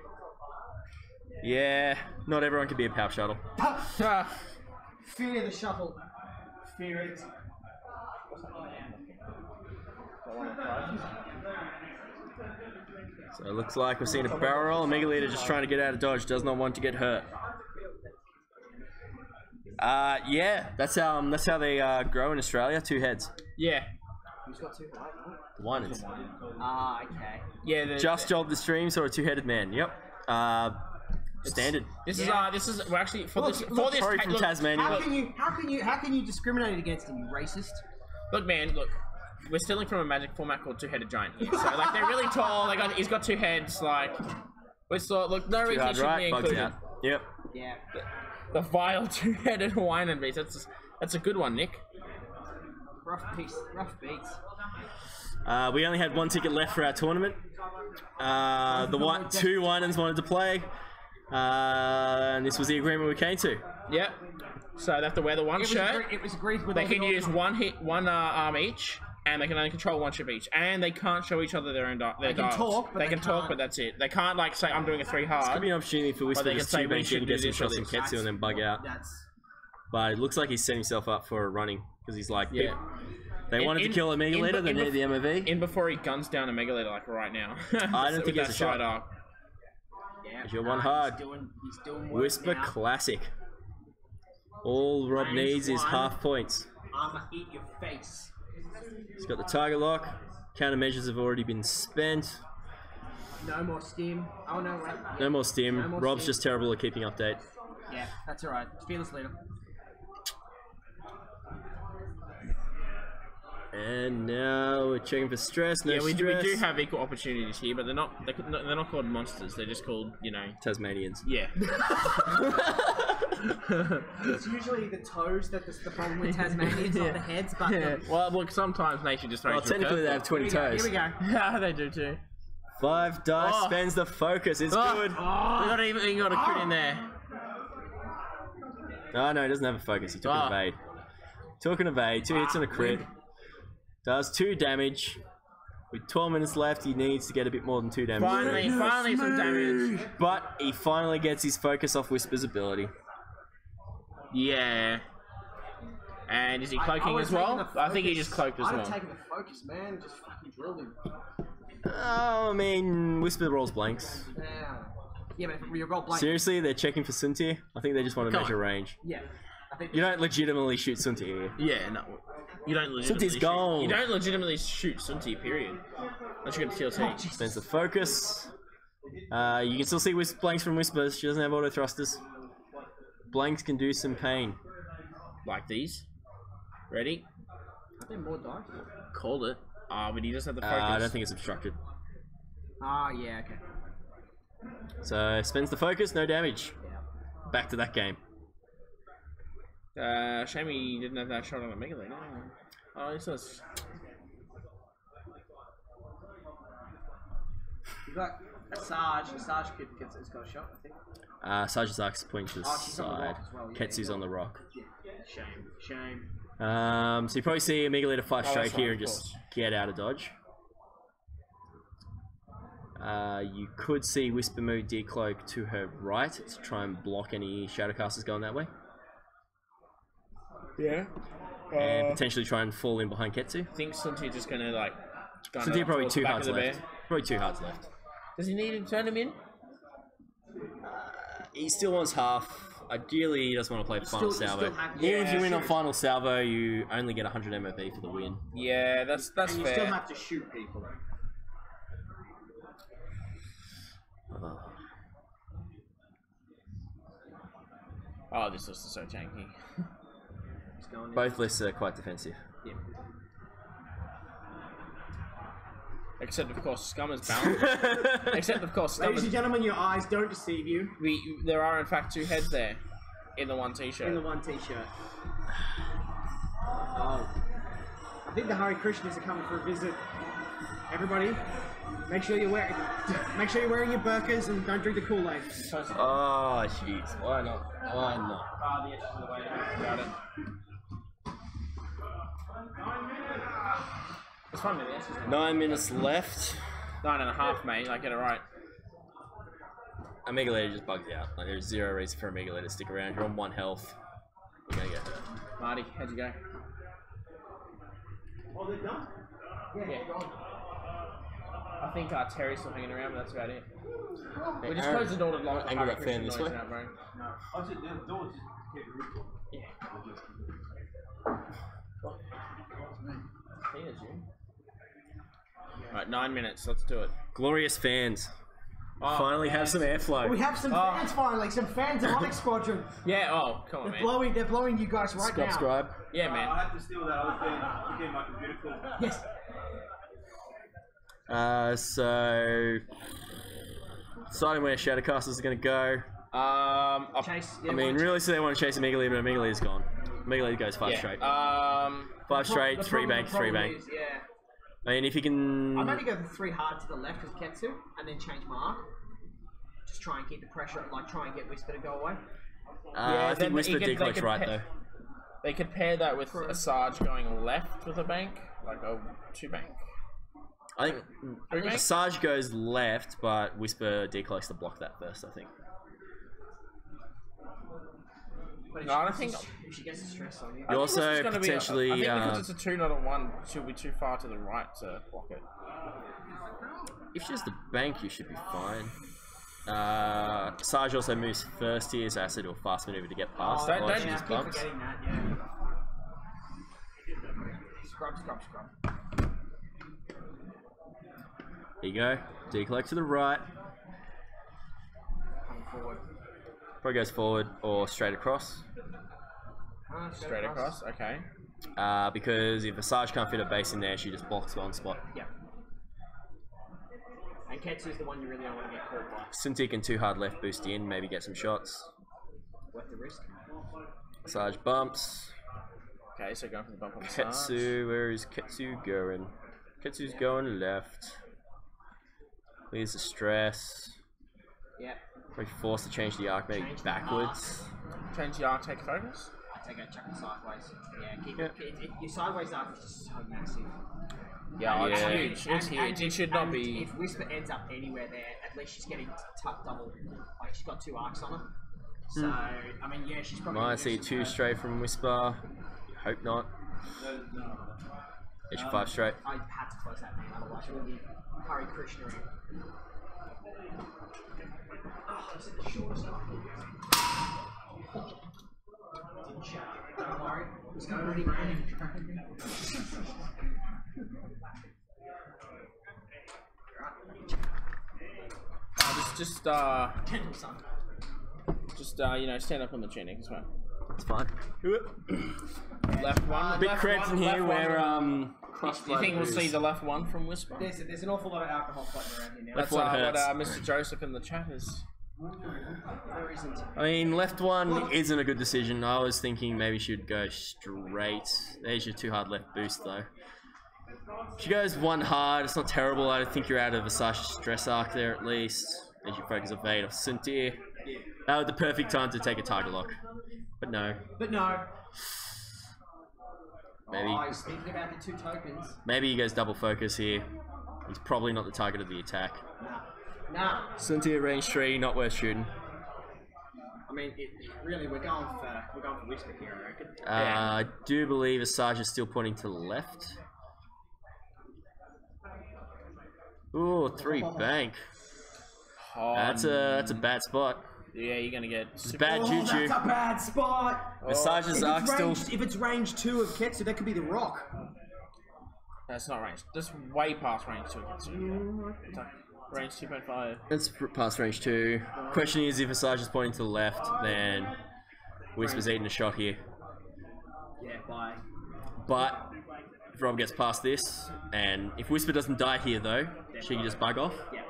Speaker 2: Yeah, not everyone can be a power shuttle.
Speaker 6: Fear the shuttle. Fear it.
Speaker 2: So it looks like we're seeing a barrel roll. Omega Leader just trying to get out of dodge, does not want to get hurt. Yeah, that's how they grow in Australia. 2 heads.
Speaker 1: Yeah.
Speaker 6: Who's got 2 white?
Speaker 2: The Wynens.
Speaker 6: Ah, okay.
Speaker 1: Yeah.
Speaker 2: Just jobbed the stream, saw a 2-headed man. Yep. Standard.
Speaker 1: This is we're actually for
Speaker 6: Look,
Speaker 1: this
Speaker 6: look,
Speaker 2: Probably from Tasmania.
Speaker 6: How can you discriminate against him, you racist?
Speaker 1: Look, man, look. We're stealing from a Magic format called Two-Headed Giant here. So like they're really tall. He's got 2 heads. Like we saw. Look, no reason he should be
Speaker 2: Bugs
Speaker 1: included.
Speaker 2: out. Yep.
Speaker 6: Yeah.
Speaker 1: The vile 2-headed Wynen beast. That's a good one, Nick.
Speaker 6: Rough beats.
Speaker 2: We only had 1 ticket left for our tournament. The 2 Wynens wanted to play, and this was the agreement we came to.
Speaker 1: Yep. So they have to wear the one shirt.
Speaker 6: It was agreed with.
Speaker 1: They can use one arm each, and they can only control 1 ship each, and they can't show each other their own dials.
Speaker 6: They can talk, but
Speaker 1: they can talk, but that's it. They can't like say I'm doing a 3 hard.
Speaker 2: Could be an opportunity for Whisper
Speaker 1: they
Speaker 2: to
Speaker 1: can say, we
Speaker 2: 2-bench
Speaker 1: should
Speaker 2: and
Speaker 1: do
Speaker 2: get some
Speaker 1: this or
Speaker 2: shots in
Speaker 1: this.
Speaker 2: Ketsu and then bug out.
Speaker 6: That's.
Speaker 2: But it looks like he's setting himself up for a running because he's like,
Speaker 1: Yeah.
Speaker 2: they wanted to kill a Mega Leader, they needed the MOV.
Speaker 1: In before he guns down a Mega Leader like right now.
Speaker 2: I don't think he has a shot.
Speaker 6: Yeah.
Speaker 2: You're one hard.
Speaker 6: He's doing work
Speaker 2: Whisper
Speaker 6: now.
Speaker 2: Classic. All Rob needs is 1/2 points.
Speaker 6: I'ma eat your face.
Speaker 2: He's got the target lock. Countermeasures have already been spent.
Speaker 6: No more stim. Oh no, wait.
Speaker 2: No more stim.
Speaker 6: No more
Speaker 2: Rob's
Speaker 6: stim.
Speaker 2: just terrible at keeping update.
Speaker 6: Yeah, that's alright. Fearless leader.
Speaker 2: And now we're checking for stress. No
Speaker 1: Yeah, we
Speaker 2: stress.
Speaker 1: do have equal opportunities here, but they're not called monsters. They're just called,
Speaker 2: Tasmanians.
Speaker 1: Yeah.
Speaker 6: It's usually the toes that's the problem with Tasmanians, not the heads, but
Speaker 1: Well, look, sometimes nature just throws
Speaker 2: Well,
Speaker 1: you a
Speaker 2: technically they have 20 toes.
Speaker 6: Here we go.
Speaker 1: Yeah, they do too.
Speaker 2: 5 dice
Speaker 1: Oh.
Speaker 2: spends the focus. It's
Speaker 1: Oh.
Speaker 2: good.
Speaker 1: We got a crit in there.
Speaker 2: Oh no, he doesn't have a focus. He took an
Speaker 1: Oh.
Speaker 2: evade. Took an evade. 2 hits and a crit. Does 2 damage. With 12 minutes left, he needs to get a bit more than 2 damage.
Speaker 1: Finally some damage.
Speaker 2: But he finally gets his focus off Whisper's ability.
Speaker 1: Yeah. And is he cloaking
Speaker 6: would've
Speaker 1: as well?
Speaker 6: taken the
Speaker 1: I think he
Speaker 6: focus.
Speaker 1: just cloaked as
Speaker 6: I'd
Speaker 1: well.
Speaker 6: have taken the focus, man. Just fucking drilled him.
Speaker 2: Oh, I mean, Whisper rolls blanks.
Speaker 6: Yeah, but if you roll blank.
Speaker 2: Seriously, they're checking for Suntir? I think they just want to
Speaker 1: Come
Speaker 2: measure
Speaker 1: on.
Speaker 2: range.
Speaker 6: Yeah. I think
Speaker 2: You don't legitimately shoot Suntir here.
Speaker 1: Yeah, no. You don't legitimately
Speaker 2: Sunti's gone.
Speaker 1: You don't legitimately shoot Sunti, period. Unless you're going to TLT.
Speaker 2: Spends the focus. You can still see blanks from Whispers. She doesn't have auto thrusters. Blanks can do some pain.
Speaker 1: Like these. Ready?
Speaker 6: Are there more dice?
Speaker 1: Called it. But he does have the focus.
Speaker 2: I don't think it's obstructed.
Speaker 6: Ah, yeah, okay.
Speaker 2: So spends the focus, no damage. Back to that game.
Speaker 1: Shame he didn't have that shot on a Mega Leader. Oh, he says.
Speaker 6: You got a Sarge. A Sarge kid has got a shot, I think.
Speaker 2: Sarge's Arc's pointing to the
Speaker 6: she's on the
Speaker 2: side.
Speaker 6: rock as well, yeah,
Speaker 2: Ketsu's on the rock.
Speaker 6: Shame.
Speaker 2: So you probably see a Mega Leader fight straight
Speaker 1: that's
Speaker 2: here
Speaker 1: right,
Speaker 2: and
Speaker 1: of
Speaker 2: just
Speaker 1: course.
Speaker 2: get out of dodge. You could see Whisper move Decloak to her right to try and block any Shadowcasters going that way.
Speaker 1: Yeah.
Speaker 2: And potentially try and fall in behind Ketsu.
Speaker 1: I think Sunti just going to like.
Speaker 2: Suntir probably
Speaker 1: towards the
Speaker 2: 2
Speaker 1: back
Speaker 2: hearts
Speaker 1: of the
Speaker 2: left.
Speaker 1: bear.
Speaker 2: Probably 2 hearts left.
Speaker 1: Does he need to turn him in?
Speaker 2: He still wants half. Ideally, he doesn't want to play final salvo. Even if
Speaker 1: Yeah,
Speaker 2: you win on
Speaker 1: sure.
Speaker 2: final salvo, you only get 100 MOV for the win.
Speaker 1: Yeah, that's
Speaker 6: And you
Speaker 1: fair.
Speaker 6: still have to shoot people.
Speaker 1: Oh, this list is so tanky.
Speaker 6: It's going in.
Speaker 2: Both lists are quite defensive.
Speaker 6: Yeah.
Speaker 1: Except of course, Scum is balanced. Except of course, Scum
Speaker 3: Ladies and
Speaker 1: is.
Speaker 3: gentlemen, your eyes don't deceive you.
Speaker 1: There are in fact 2 heads there, in the one T-shirt.
Speaker 3: In the one t-shirt. Oh. I think the Hare Krishnas are coming for a visit. Everybody, make sure you're wearing your burqas and don't drink the Kool-Aid.
Speaker 2: Oh, jeez. Why not? Why not?
Speaker 1: The edges of the way. Got it. It's 5 minutes.
Speaker 2: 9 minutes left.
Speaker 1: 9.5, mate. I get it right.
Speaker 2: A Mega Leader just bugged out. Like, there's 0 reason for a Mega Leader to stick around. You're on 1 health. You're gonna get hurt.
Speaker 1: Marty, how'd you go?
Speaker 4: Oh, they're done?
Speaker 1: Yeah. I I think Terry's still hanging around, but that's about it. We just closed the door to lock the
Speaker 2: Angle
Speaker 1: Hare
Speaker 2: that fan
Speaker 1: Krishna
Speaker 2: this
Speaker 1: noise
Speaker 2: way.
Speaker 1: out, bro.
Speaker 4: I said the door just kept moving.
Speaker 1: He is you. Alright, 9 minutes. Let's do it.
Speaker 2: Glorious fans. Finally have some airflow.
Speaker 3: We have some fans finally, some fans of Onyx Squadron.
Speaker 1: Yeah. Oh, come on,
Speaker 3: They're
Speaker 1: man.
Speaker 3: blowing you guys right now.
Speaker 2: Subscribe.
Speaker 1: Yeah, man.
Speaker 4: I have to steal that. I was getting my computer cool.
Speaker 3: Yes.
Speaker 2: So deciding where Shadowcasters are going to go.
Speaker 3: Chase.
Speaker 2: I mean, really, so they want to chase Amigalee, but Amigalee's gone. Amigalee goes 5 straight. 5 straight, 3 bank, 3 bank.
Speaker 3: Yeah.
Speaker 2: I mean, if you can.
Speaker 3: I'm going to go the 3 hard to the left with Ketsu, and then change my arc. Just try and keep the pressure, like try and get Whisper to go away.
Speaker 2: I think
Speaker 1: then
Speaker 2: Whisper
Speaker 1: they
Speaker 2: decloaks
Speaker 1: could
Speaker 2: right though.
Speaker 1: They could pair that with a Sarge going left with a bank, like a 2 bank.
Speaker 2: I think Sarge goes left, but Whisper decloaks to block that first, I think.
Speaker 3: But
Speaker 1: No, I don't think.
Speaker 3: if she gets the stress on you.
Speaker 2: You also potentially.
Speaker 1: I think because it's a 2, not a 1, she'll be too far to the right to block it.
Speaker 2: If she's the bank, you should be fine. Sarge also moves first here, so I have to do a fast maneuver to get past.
Speaker 1: Don't-
Speaker 2: Otherwise
Speaker 1: don't-
Speaker 2: she
Speaker 3: Yeah, I
Speaker 2: just
Speaker 3: keep
Speaker 2: bumps.
Speaker 3: forgetting that, yeah. Scrub.
Speaker 2: There you go. Decloak to the right.
Speaker 3: Coming forward.
Speaker 2: Probably goes forward or straight across.
Speaker 1: Straight across. Okay.
Speaker 2: Because if a Sarge can't fit a base in there, she just blocks on spot.
Speaker 3: Yeah. And Ketsu's the one you really don't want to get caught by.
Speaker 2: Cintiq and 2 hard left boost in, maybe get some shots.
Speaker 3: Worth the risk.
Speaker 2: Sarge bumps.
Speaker 1: Okay, so going for the bump on the Sarge.
Speaker 2: Ketsu, where is Ketsu going? Ketsu's going left. Clears the stress.
Speaker 3: Yeah.
Speaker 2: Probably forced to change the arc maybe
Speaker 3: Change the
Speaker 2: backwards.
Speaker 1: Change the arc, take focus.
Speaker 3: I take a chuck it sideways. Yeah, keep
Speaker 2: Yeah.
Speaker 3: your sideways arc is just so massive.
Speaker 1: Yeah, it's
Speaker 2: Yeah.
Speaker 1: huge. It's huge. It should not
Speaker 3: and
Speaker 1: be.
Speaker 3: If Whisper ends up anywhere there, at least she's getting double. Like she's got 2 arcs on her. So I mean, yeah, she's probably.
Speaker 2: Might see 2 straight from Whisper. Hope not. Get your 5 straight.
Speaker 3: I had to close that man, otherwise it would be Hare Krishna. Oh, is it the shortest one? Didn't check. Don't worry. It's going really bad. Gentle son.
Speaker 1: You know, stand up on the tunic as well.
Speaker 2: It's fine.
Speaker 1: Left one.
Speaker 2: Bit
Speaker 1: left
Speaker 2: credits in
Speaker 1: one,
Speaker 2: here
Speaker 1: left
Speaker 2: where
Speaker 1: one.
Speaker 2: cross
Speaker 1: Do you think we'll see the left one from Whisper?
Speaker 3: There's an awful lot of alcohol floating around here now.
Speaker 1: That's
Speaker 2: one
Speaker 1: what
Speaker 2: hurts.
Speaker 1: Mr. Joseph in the chat is.
Speaker 3: There isn't.
Speaker 2: I mean, left one isn't a good decision. I was thinking maybe she would go straight. There's your 2 hard left boost though. She goes 1 hard. It's not terrible. I think you're out of Versace's stress arc there at least. There's your focus evade of Cynthia. That was the perfect time to take a target lock. But no.
Speaker 3: But no.
Speaker 2: Maybe.
Speaker 3: Oh, he's thinking about the 2 tokens.
Speaker 2: Maybe he goes double focus here. He's probably not the target of the attack.
Speaker 3: Nah.
Speaker 2: Cynthia range 3, not worth shooting.
Speaker 3: I mean, really, we're going for Whisper here, I reckon.
Speaker 2: I do believe Asajj is still pointing to the left. Ooh, 3 bank.
Speaker 1: Oh,
Speaker 2: That's a bad spot.
Speaker 1: yeah, you're gonna get.
Speaker 2: It's bad juju.
Speaker 3: That's a bad spot.
Speaker 2: Asajj's arc still.
Speaker 3: If it's range 2 of Ketsu, that could be the Rock.
Speaker 1: That's not range. That's way past range 2. Range 2.5.
Speaker 2: It's past range 2. Question is, if Asajj is pointing to the left, then Whisper's eating a shot here.
Speaker 3: Yeah, bye.
Speaker 2: But if Rob gets past this, and if Whisper doesn't die here though, she can just bug off.
Speaker 3: Yeah.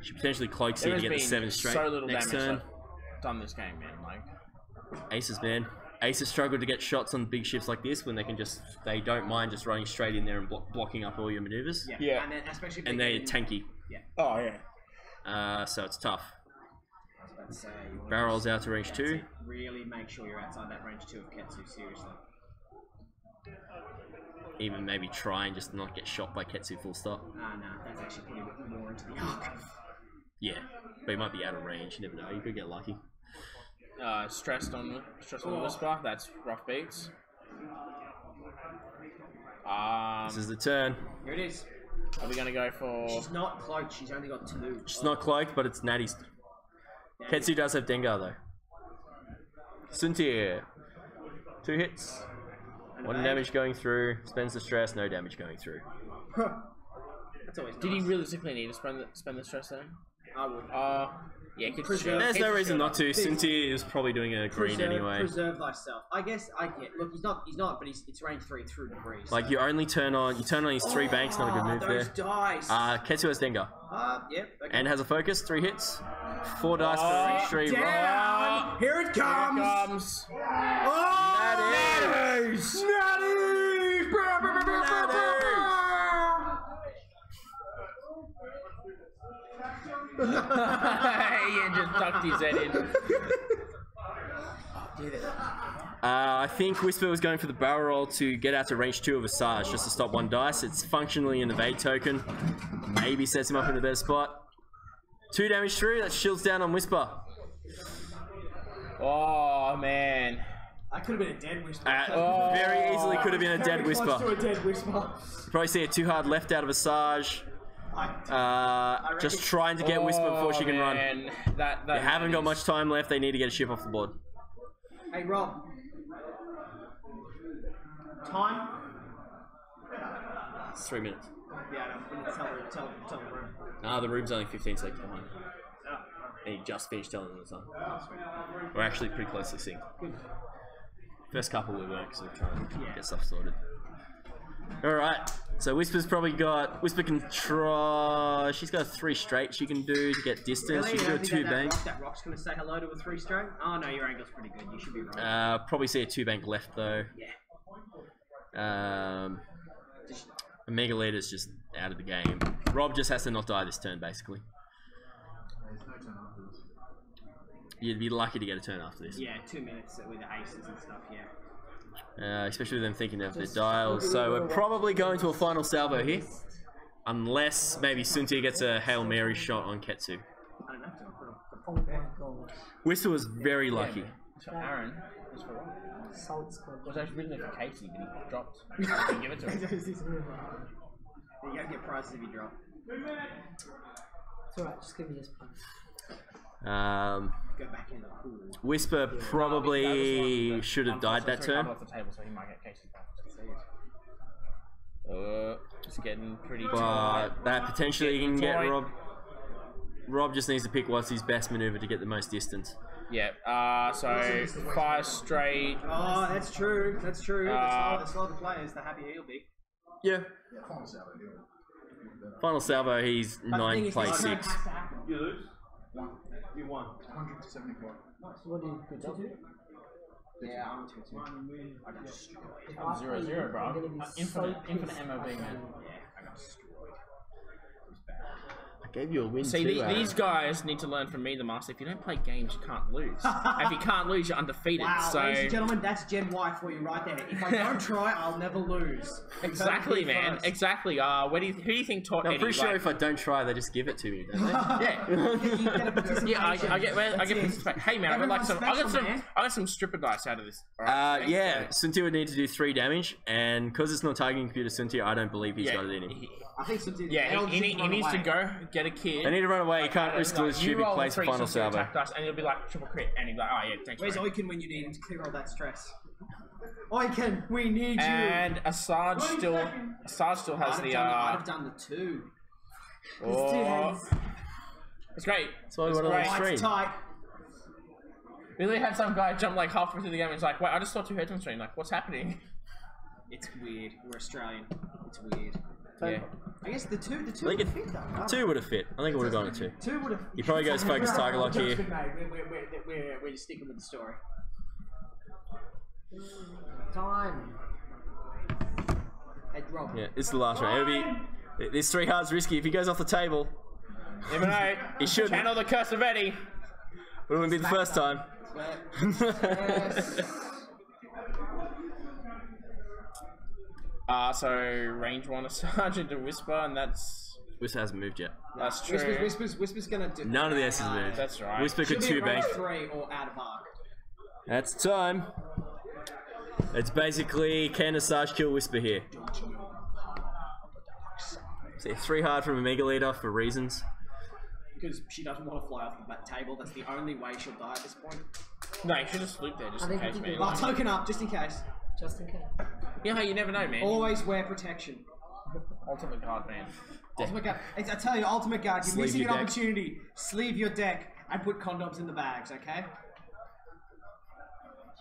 Speaker 2: She potentially cloaks
Speaker 1: There
Speaker 2: here to
Speaker 1: has
Speaker 2: get the
Speaker 1: been
Speaker 2: 7 straight.
Speaker 1: so little
Speaker 2: Next
Speaker 1: damage
Speaker 2: turn,
Speaker 1: done this game, man. Like,
Speaker 2: Aces, man. Aces struggle to get shots on big ships like this when they don't mind just running straight in there and blocking up all your maneuvers.
Speaker 3: Yeah.
Speaker 1: Yeah.
Speaker 3: And then especially if
Speaker 2: And they're tanky.
Speaker 1: oh yeah.
Speaker 2: So it's tough.
Speaker 3: Let's say you want
Speaker 2: Barrels out to range
Speaker 3: that's
Speaker 2: 2.
Speaker 3: it. Really make sure you're outside that range 2 of Ketsu, seriously.
Speaker 2: Even maybe try and just not get shot by Ketsu full stop.
Speaker 3: No, that's actually putting more into the arc.
Speaker 2: Yeah, but he might be out of range. You never know. You could get lucky.
Speaker 1: Stressed on the Whisper. That's rough beats.
Speaker 2: This is the turn.
Speaker 3: Here it is.
Speaker 1: Are we gonna go for?
Speaker 6: She's not cloaked. She's only got 2.
Speaker 2: She's not cloaked, but it's Natty's. Ketsu does have Dengar though. Suntir. 2 hits. 1 damage going through. Spends the stress. No damage going through.
Speaker 6: That's always
Speaker 1: Did he
Speaker 6: nice.
Speaker 1: realistically need to spend the stress then?
Speaker 6: I would.
Speaker 1: Yeah, he could
Speaker 2: There's no reason not to. Suntir is probably doing a green anyway.
Speaker 6: Preserve thyself. I guess I get. Look, he's not, but it's range 3 through degrees.
Speaker 2: Like you only turn on his 3 banks. Not a good move
Speaker 6: those
Speaker 2: there.
Speaker 6: dice.
Speaker 2: Ketsu has Dengar
Speaker 6: Yep. Okay.
Speaker 2: and has a focus. 3 hits. 4 dice for range 3.
Speaker 6: Down. Here it comes.
Speaker 1: Here it comes. He just tucked his head in.
Speaker 2: I think Whisper was going for the barrel roll to get out to range 2 of Asajj just to stop 1 dice. It's functionally an evade token. Maybe sets him up in a better spot. 2 damage through. That shields down on Whisper.
Speaker 1: Oh man.
Speaker 3: That could have been a dead whisper.
Speaker 2: Very easily could have been a dead
Speaker 3: Very close
Speaker 2: Whisper.
Speaker 3: to a dead whisper.
Speaker 2: Probably see a 2 hard left out of Asajj. Just trying to get Whisper before she can run.
Speaker 1: That
Speaker 2: They haven't got much time left. They need to get a ship off the board.
Speaker 6: Hey Rob. Time.
Speaker 2: It's 3 minutes.
Speaker 6: Yeah, we need to tell the room.
Speaker 2: The room's only 15 seconds behind. And he just finished telling them the time. We're actually pretty closely synced. First couple we weren't, so we're trying to get stuff sorted. Alright, so Whisper's probably got... Whisper can try... She's got a 3 straight she can do to get distance. She can do a 2 bank.
Speaker 6: That rock's gonna say hello to a 3 straight? Oh no, your angle's pretty good. You should be right.
Speaker 2: Probably see a 2 bank left though.
Speaker 6: Yeah.
Speaker 2: A Mega Leader's just out of the game. Rob just has to not die this turn, basically. You'd be lucky to get a turn after this.
Speaker 6: Yeah, 2 minutes with the aces and stuff, yeah.
Speaker 2: Especially with them thinking of their dials. So we're probably going to a final salvo here. Unless maybe Suntir gets a Hail Mary shot on Ketsu.
Speaker 6: I don't know.
Speaker 7: Oh my god.
Speaker 2: Whisper was very lucky.
Speaker 1: So Aaron was for what?
Speaker 7: Salt squad.
Speaker 1: Was actually originally for Casey, but he dropped. I didn't give it to him.
Speaker 6: You gotta get prizes if you drop.
Speaker 7: It's alright, just give me this punch.
Speaker 6: Go back in the pool.
Speaker 2: Whisper probably should have died that turn.
Speaker 1: Off the table, so he might get Casey back. It's getting pretty
Speaker 2: But
Speaker 1: tight.
Speaker 2: that potentially can get
Speaker 1: tight.
Speaker 2: Rob. Rob just needs to pick what's his best maneuver to get the most distance.
Speaker 1: Yeah, so 5 straight.
Speaker 6: Oh, that's true. That's true. The slower the players, the happier he'll be.
Speaker 2: Yeah. Final salvo, he's 9 play 6.
Speaker 4: You lose. You won.
Speaker 3: 174.
Speaker 7: What do you do?
Speaker 6: Yeah, I'm 2-2. I got destroyed.
Speaker 1: I'm 0-0, bro. Infinite MOB, man.
Speaker 6: Yeah, I got destroyed.
Speaker 2: Gave you a win
Speaker 1: See,
Speaker 2: too,
Speaker 1: these guys need to learn from me, the master. If you don't play games, you can't lose. If you can't lose, you're undefeated.
Speaker 6: Wow,
Speaker 1: so
Speaker 6: ladies and gentlemen, that's Gen Y for you right there. If I don't try, I'll never lose.
Speaker 1: exactly, man.
Speaker 6: First.
Speaker 1: Exactly. Who do you think taught
Speaker 2: I'm
Speaker 1: Eddie?
Speaker 2: pretty sure
Speaker 1: like-
Speaker 2: if I don't try, they just give it to me, don't they?
Speaker 1: yeah.
Speaker 6: You get a participation.
Speaker 1: Yeah, I get participate. Hey man,
Speaker 6: Everyone's
Speaker 1: I
Speaker 6: special, man.
Speaker 1: got some stripper dice out of this. Alright,
Speaker 2: Yeah, Suntir would need to do 3 damage, and because it's not targeting computer Suntir, I don't believe he's got it in him.
Speaker 6: I think something.
Speaker 1: Yeah, he needs to go get a kid.
Speaker 2: They need to run away, he can't risk
Speaker 1: Like,
Speaker 2: his
Speaker 1: you
Speaker 2: stupid
Speaker 1: roll
Speaker 2: place for
Speaker 1: 3
Speaker 2: final
Speaker 1: Suntir
Speaker 2: salvo.
Speaker 1: attack dice, and he'll be like triple crit, and he'll be like, oh yeah, thanks.
Speaker 6: Where's
Speaker 1: bro.
Speaker 6: Oiken when you need him to clear all that stress? Oiken, we need you.
Speaker 1: And Asajj still has the
Speaker 6: I'd have done the 2.
Speaker 1: oh, it's great.
Speaker 2: So
Speaker 1: It's
Speaker 2: what are
Speaker 1: great.
Speaker 2: the
Speaker 6: It's
Speaker 2: stream?
Speaker 6: tight.
Speaker 1: We literally had some guy jump like halfway through the game and he's like, wait, I just saw 2 heads on screen. Like, what's happening?
Speaker 6: It's weird. We're Australian. It's weird.
Speaker 1: Yeah.
Speaker 6: I guess the 2
Speaker 2: I think
Speaker 6: would fit though.
Speaker 2: 2 would have fit. I think it would have gone at 2.
Speaker 6: 2 would have.
Speaker 2: He probably goes focus target lock here.
Speaker 6: We're just sticking with the story.
Speaker 7: Time.
Speaker 6: Hey, Rob.
Speaker 2: Yeah, it's the last round. It'll be. This 3 hard's risky. If he goes off the table,
Speaker 1: Never know.
Speaker 2: he should.
Speaker 1: Channel the curse of Eddie.
Speaker 2: It wouldn't be the first time.
Speaker 1: So range 1 Asajj into Whisper, and that's
Speaker 2: Whisper hasn't moved yet.
Speaker 1: true.
Speaker 6: Whisper's gonna do.
Speaker 2: None of the S's moved.
Speaker 1: That's right.
Speaker 2: Whisper could 2 bank.
Speaker 6: 3 or out of arc.
Speaker 2: That's time. It's basically can Asajj kill Whisper here? See, 3 hard from a Mega Leader for reasons.
Speaker 6: Because she doesn't want to fly off the table. That's the only way she'll die at this point.
Speaker 1: No, you should have swooped there just
Speaker 7: I
Speaker 1: in
Speaker 7: think
Speaker 1: case,
Speaker 7: we
Speaker 1: man.
Speaker 7: can-
Speaker 6: Oh, token up, just in case.
Speaker 7: Just in case.
Speaker 1: You know, you never know, man.
Speaker 6: Always wear protection.
Speaker 1: Ultimate guard, man.
Speaker 6: Ultimate guard. I tell you, ultimate guard. You're
Speaker 2: Sleeve
Speaker 6: missing
Speaker 2: your
Speaker 6: an
Speaker 2: deck.
Speaker 6: opportunity. Sleeve your deck and put condoms in the bags. Okay.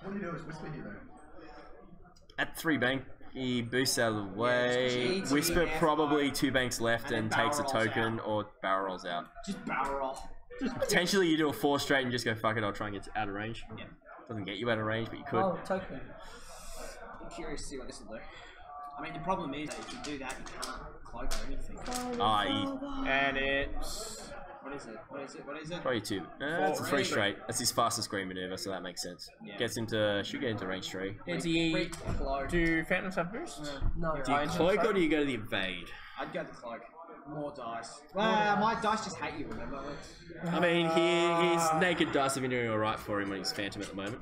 Speaker 4: What do you do is whisper here though.
Speaker 2: At 3 bank, he boosts out of the way.
Speaker 6: GTFO.
Speaker 2: Whisper probably 2 banks left
Speaker 6: And
Speaker 2: and
Speaker 6: then
Speaker 2: takes a
Speaker 6: barrel rolls
Speaker 2: token or barrel rolls out.
Speaker 6: Just barrel roll.
Speaker 2: Potentially you do a 4 straight and just go fuck it, I'll try and get out of range.
Speaker 6: Yeah.
Speaker 2: Doesn't get you out of range, but you could.
Speaker 7: Oh, token.
Speaker 6: I'm curious to see what this will do. I mean, the problem is that if you do that, you can't cloak or anything.
Speaker 1: And it's...
Speaker 6: What is it? What is it? What is it?
Speaker 2: Probably 2. That's a 3 straight. That's his fastest green maneuver, so that makes sense.
Speaker 6: Yeah.
Speaker 2: Gets into, should get into range 3.
Speaker 1: Does he
Speaker 6: Red cloak.
Speaker 1: do Phantom Self Boost?
Speaker 7: No.
Speaker 2: Do you cloak or do you go to the evade?
Speaker 6: I'd go the cloak. More dice. Well, my dice just hate you, remember?
Speaker 2: I mean, his naked dice have been doing alright for him when he's Phantom at the moment.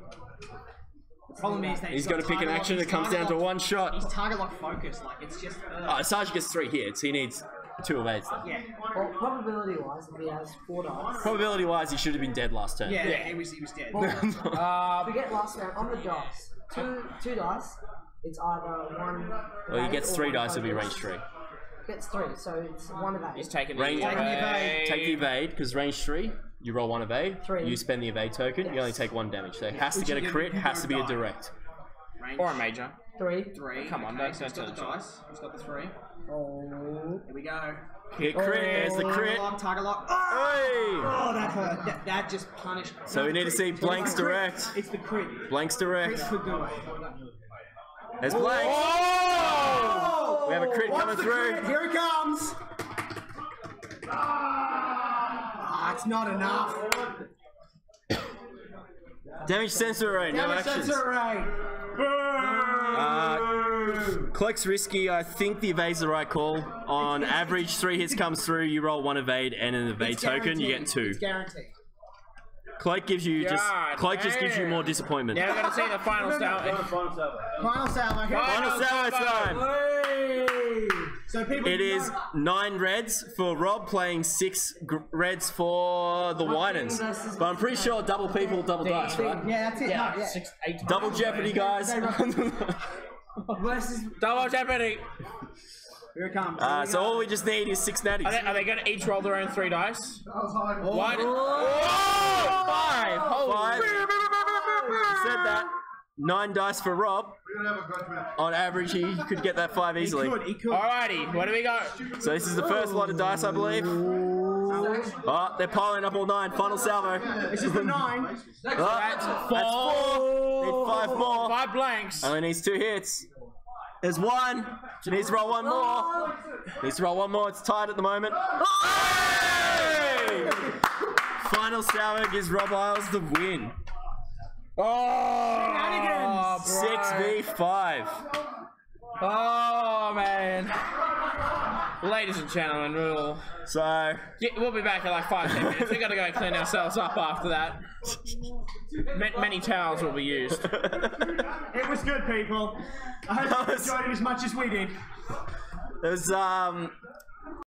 Speaker 6: The problem is that
Speaker 2: He's got to pick an
Speaker 6: target
Speaker 2: action
Speaker 6: lock-
Speaker 2: that comes
Speaker 6: target
Speaker 2: down to
Speaker 6: lock-
Speaker 2: 1 shot.
Speaker 6: He's target lock focused, like it's just.
Speaker 2: Oh, Sarge gets 3 hits. He needs 2 evades.
Speaker 6: Yeah.
Speaker 7: Well, probability wise, if he has 4 dice.
Speaker 2: Probability wise, he should have been dead last turn.
Speaker 6: Yeah, he was dead.
Speaker 7: Forget last round. On the dice, two dice. It's either 1.
Speaker 2: Well, he
Speaker 7: evade
Speaker 2: gets
Speaker 7: or
Speaker 2: 3
Speaker 7: 1
Speaker 2: dice, it'll be range
Speaker 7: focus.
Speaker 2: 3.
Speaker 7: Gets 3, so it's 1 evade.
Speaker 1: He's taking
Speaker 2: Range-
Speaker 1: the
Speaker 2: Taking
Speaker 6: the evade.
Speaker 2: Take the evade, because range 3, you roll 1 evade,
Speaker 7: 3.
Speaker 2: you spend the evade token, you only take 1 damage. So it has to get a crit, has to be a direct.
Speaker 6: Range
Speaker 1: Or a major.
Speaker 7: 3.
Speaker 6: 3.
Speaker 1: Come on,
Speaker 6: okay,
Speaker 1: don't
Speaker 6: so he's got the
Speaker 1: touch it.
Speaker 6: dice. He's got the 3.
Speaker 7: Oh.
Speaker 6: Here we go.
Speaker 2: Hit crit, there's the crit.
Speaker 6: Target lock.
Speaker 2: Hey!
Speaker 6: Oh, that hurt. That just punished.
Speaker 2: So we need to see blanks
Speaker 6: It's the crit.
Speaker 2: direct.
Speaker 6: It's the crit.
Speaker 2: Blanks
Speaker 6: Crit
Speaker 2: direct.
Speaker 6: could do it.
Speaker 2: There's blanks.
Speaker 6: Oh!
Speaker 2: We have a crit
Speaker 6: What's
Speaker 2: coming
Speaker 6: the
Speaker 2: through.
Speaker 6: Crit? Here it comes. Ah, it's not enough.
Speaker 2: Damage sensor array, no
Speaker 6: Damage
Speaker 2: actions.
Speaker 6: sensor array.
Speaker 2: Cloak's risky. I think the evade's the right call. On average, 3 hits comes through, you roll 1 evade and an evade
Speaker 6: It's
Speaker 2: token, you get
Speaker 6: guaranteed.
Speaker 2: 2.
Speaker 6: It's guaranteed.
Speaker 2: Cloak gives you just
Speaker 1: God
Speaker 2: Cloak just gives you
Speaker 1: damn.
Speaker 2: more disappointment.
Speaker 1: Now we're going to see the final style.
Speaker 4: Final salvo.
Speaker 6: Final salvo. Here we
Speaker 2: Final
Speaker 6: go.
Speaker 2: salvo time.
Speaker 6: So people.
Speaker 2: It is 9 reds for Rob playing 6 reds for the Wynens. But I'm pretty sure double people, double dice, right?
Speaker 6: Yeah, that's it.
Speaker 1: Yeah,
Speaker 6: No, yeah.
Speaker 1: 6, 8.
Speaker 2: Double jeopardy, guys.
Speaker 7: Versus.
Speaker 1: Double jeopardy.
Speaker 6: Here it comes.
Speaker 2: So all we just need is 6 natties.
Speaker 1: Are they going to each roll their own 3 dice? One.
Speaker 2: Oh! 5.
Speaker 1: Holy.
Speaker 2: Said that. 9 dice for Rob. On average, he could get that 5 easily.
Speaker 6: He could.
Speaker 1: Alrighty, what do we got?
Speaker 2: So this is the first lot of dice, I believe. Oh, they're piling up all 9. Final salvo.
Speaker 6: This is the 9.
Speaker 1: That's 4.
Speaker 2: That's 4. Need 5 more.
Speaker 1: 5 blanks.
Speaker 2: Only needs 2 hits. There's 1. She needs to roll 1 more. Needs to roll 1 more. It's tied at the moment. Hey! Final salvo gives Rob Eyles the win.
Speaker 1: Oh,
Speaker 2: 6v5.
Speaker 1: Oh, man. Ladies and gentlemen, we'll be back in like 5-10 minutes. We gotta go clean ourselves up after that. Many towels will be used.
Speaker 6: It was good, people. I hope you enjoyed it as much as we did.
Speaker 2: There's